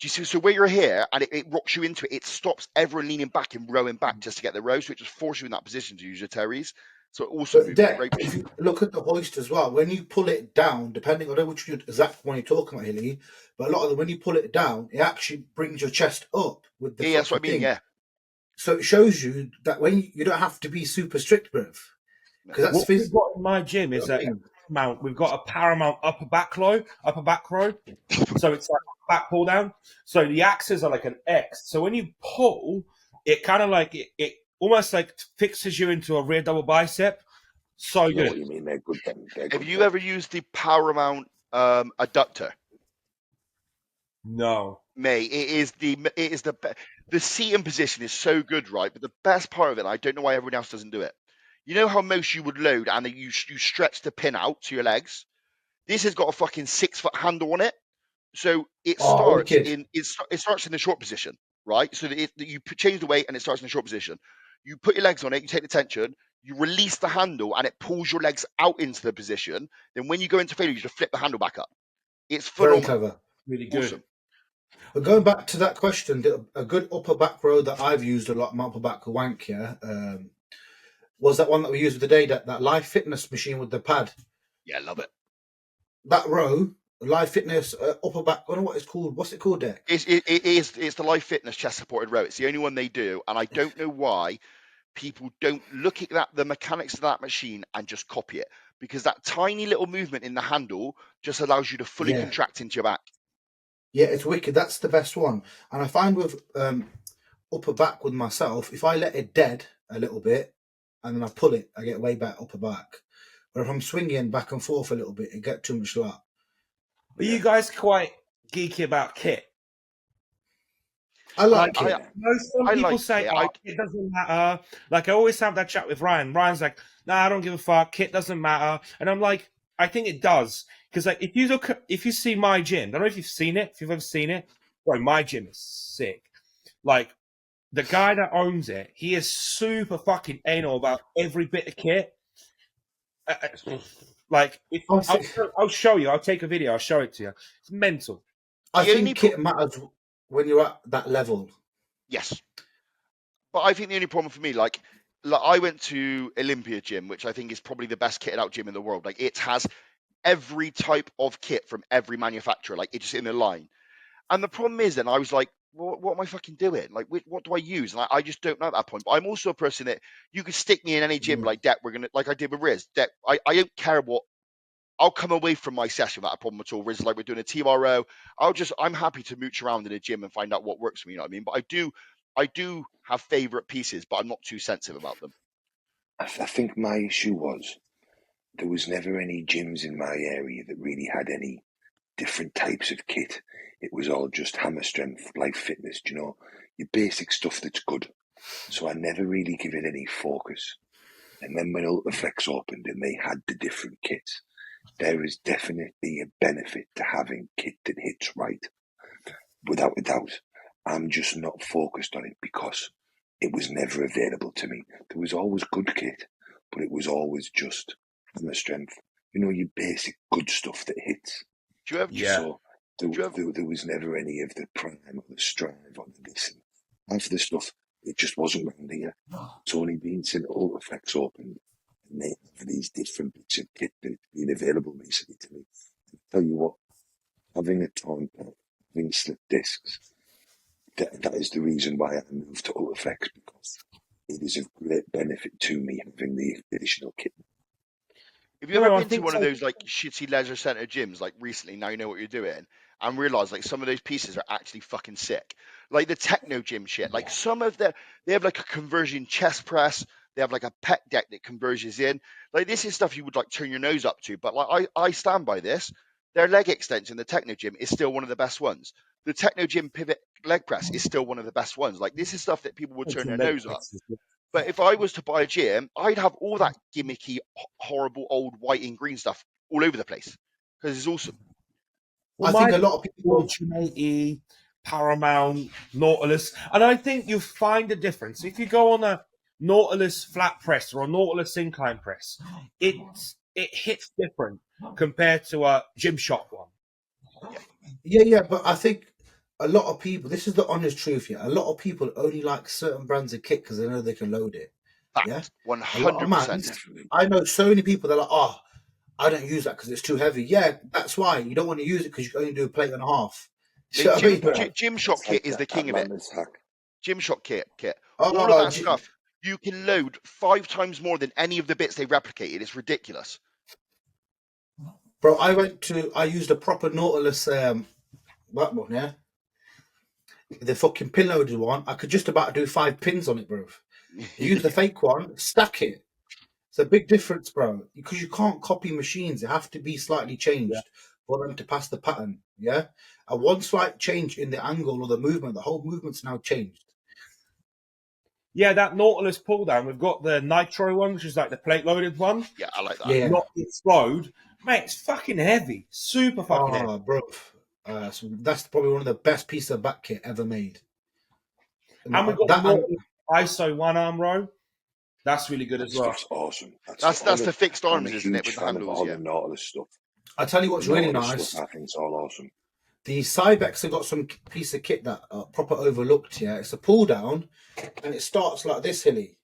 you see? So where you're here and it rocks you into it, it stops everyone leaning back and rowing back just to get the row. So it just forces you in that position to use your teres. So also, if you look at the hoist as well, when you pull it down, depending on which exact one you're talking about, Hilly, but a lot of them, when you pull it down, it actually brings your chest up with the that's what I mean. Yeah. So it shows you that when you don't have to be super strict, bruv. Because that's what we've got in my gym is we've got a Paramount upper back row. So it's like a back pull down. So the axes are like an X. So when you pull, it kind of like it almost like fixes you into a rear double bicep. So I know what you mean. They're good. Have you ever used the Paramount adductor? No. Mate, it is the seating position is so good, right? But the best part of it, I don't know why everyone else doesn't do it. You know how most you would load and you stretch the pin out to your legs? This has got a fucking 6-foot handle on it. So it starts in the short position. right? So that you change the weight and it starts in a short position. You put your legs on it, you take the tension, you release the handle, and it pulls your legs out into the position. Then when you go into failure, you just flip the handle back up. It's Very phenomenal. clever. Really good. Awesome. But going back to that question, a good upper back row that I've used a lot, my upper back wank, was that one that we used today, that Live Fitness machine with the pad. Yeah, love it. That row, Live Fitness upper back. I don't know what it's called. What's it called, Dick? It's the Live Fitness chest supported row. It's the only one they do, and I don't know why people don't look at the mechanics of that machine and just copy it, because that tiny little movement in the handle just allows you to fully contract into your back. Yeah, it's wicked. That's the best one. And I find with upper back with myself, if I let it dead a little bit and then I pull it, I get way back upper back. But if I'm swinging back and forth a little bit, it get too much lat. Are you guys quite geeky about kit? I like it. Some people say, it doesn't matter. Like, I always have that chat with Ryan. Ryan's like, nah, I don't give a fuck. Kit doesn't matter. And I'm like, I think it does. Because, like, if you see my gym, I don't know if you've seen it, if you've ever seen it. Bro, my gym is sick. Like, the guy that owns it, he is super fucking anal about every bit of kit. Like, I'll show you. I'll take a video. I'll show it to you. It's mental. I think kit matters when you're at that level. Yes. But I think the only problem for me, like I went to Olympia Gym, which I think is probably the best kitted out gym in the world. Like, it has every type of kit from every manufacturer. Like, it's just in a line. And the problem is, then I was like, well, what am I fucking doing? Like, what do I use? And I just don't know at that point. But I'm also a person that you could stick me in any gym like that. We're gonna, like I did with Riz. That I don't care what. I'll come away from my session without a problem at all. Riz, like, we're doing a TRO. I'm happy to mooch around in a gym and find out what works for me. You know what I mean? But I do have favorite pieces, but I'm not too sensitive about them. I think my issue was there was never any gyms in my area that really had any different types of kit. It was all just hammer strength, Live Fitness, you know, your basic stuff that's good. So I never really give it any focus. And then when Ultraflex opened and they had the different kits, there is definitely a benefit to having kit that hits right. Without a doubt. I'm just not focused on it because it was never available to me. There was always good kit, but it was always just hammer strength. You know, your basic good stuff that hits. Do you ever? Yeah. So there was never any of the Prime or the Strive or the this. And half the stuff, it just wasn't around here. It's only been since Ultraflex opened and they have these different bits of kit that have been available recently to me. I'll tell you what, having a torn pad, having slipped discs, that is the reason why I moved to Ultraflex, because it is of great benefit to me having the additional kit. Have you ever been to one of those like shitty leisure centre gyms like recently, now you know what you're doing, and realised like some of those pieces are actually fucking sick? Like the techno gym shit. Like some of they have like a conversion chest press, they have like a pec deck that converges in. Like, this is stuff you would like turn your nose up to, but like I stand by this. Their leg extension, the techno gym, is still one of the best ones. The techno gym pivot leg press is still one of the best ones. Like, this is stuff that people would turn their nose up. But if I was to buy a gym, I'd have all that gimmicky, horrible, old white and green stuff all over the place because it's awesome. Well, I think a lot of people, 280, Paramount, Nautilus, and I think you find a difference if you go on a Nautilus flat press or a Nautilus incline press. It hits different compared to a Gymshark one. Yeah, but I think a lot of people, this is the honest truth here, a lot of people only like certain brands of kit because they know they can load it. Yeah, 100%. I know so many people that are like, I don't use that because it's too heavy. Yeah, that's why you don't want to use it, because you can only do a plate and a half. Gymshark kit is the king of it. Gymshark kit. All of that stuff, you can load 5 times more than any of the bits they replicated. It's ridiculous. Bro, I used a proper Nautilus that one, yeah? The fucking pin loaded one. I could just about do 5 pins on it, bro. Use the fake one, stack it. It's a big difference, bro, because you can't copy machines. They have to be slightly changed for them to pass the pattern, yeah? And one slight change in the angle or the movement, the whole movement's now changed. Yeah, that Nautilus pull down, we've got the Nitro one, which is like the plate loaded one. Yeah, I like that. Yeah. Not explode. Mate, it's fucking heavy. Super fucking heavy. Bro. So that's probably one of the best pieces of back kit ever made. And we've got the ISO one arm row. That's really good as well. Stuff's awesome. That's the fixed arms, I'm a isn't it? huge With the fan of handles, all yeah. the Nautilus stuff. I tell you what's really nice. Stuff, I think it's all awesome. The Cybex have got some piece of kit that proper overlooked. Yeah, it's a pull down, and it starts like this, Hilly,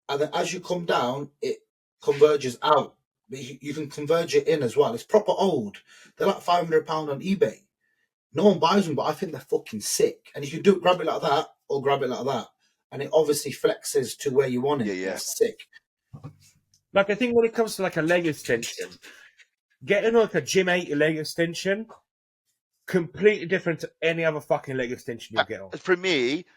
and then as you come down, it converges out. But you can converge it in as well. It's proper old. They're like £500 on eBay. No one buys them, but I think they're fucking sick. And you can grab it like that or grab it like that, and it obviously flexes to where you want it. Yeah. It's sick. Like I think when it comes to like a leg extension, getting like a Gym 80 leg extension, completely different to any other fucking leg extension you'll get on. For me,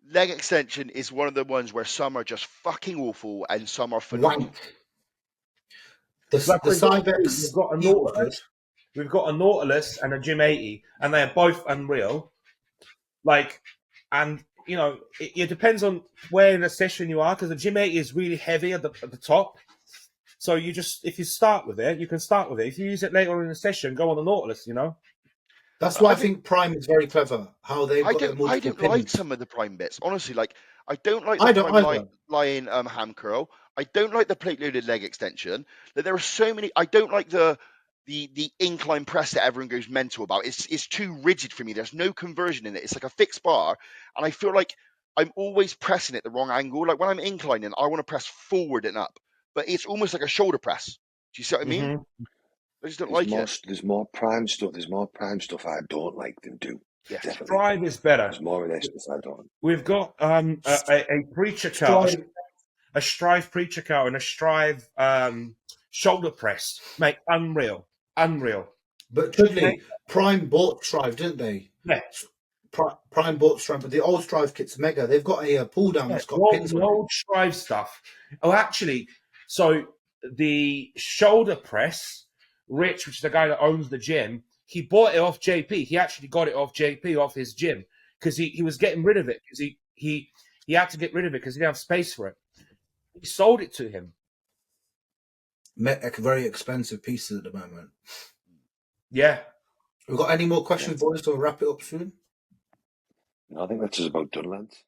leg extension is one of the ones where some are just fucking awful and some are phenomenal. Wank. The Cybex. We've got a Nautilus and a Gym 80, and they're both unreal. Like, and you know, it depends on where in the session you are, because the Gym 80 is really heavy at the top. So you just, if you start with it, you can start with it. If you use it later in the session, go on the Nautilus, you know? That's why I think Prime is very clever. How they've got the multiple I don't pins. like some of the Prime bits. Honestly, like, I don't like the Prime lying ham curl. I don't like the plate-loaded leg extension. There are so many. I don't like the incline press that everyone goes mental about. It's too rigid for me. There's no conversion in it. It's like a fixed bar, and I feel like I'm always pressing it the wrong angle. Like when I'm inclining, I want to press forward and up, but it's almost like a shoulder press. Do you see what I mean? Mm-hmm. I just don't like it. There's more Prime stuff. There's more Prime stuff I don't like than do. Yeah, definitely. Strive is better. There's more of this stuff I don't. We've got a preacher cut, a Strive preacher cut, and a Strive shoulder press. Mate, unreal. But Chudley, Prime bought Strive, didn't they? Yeah. Prime bought Strive, but the old Strive kit's mega. They've got a pull down that's got pins on it. Old Strive stuff. Oh, actually, so the shoulder press, Rich, which is the guy that owns the gym, he bought it off JP. He actually got it off JP, off his gym, because he was getting rid of it, because he had to get rid of it because he didn't have space for it. He sold it to him. Very expensive pieces at the moment. Yeah. We've got any more questions, boys? So we'll wrap it up soon. No, I think that's just about done, lads.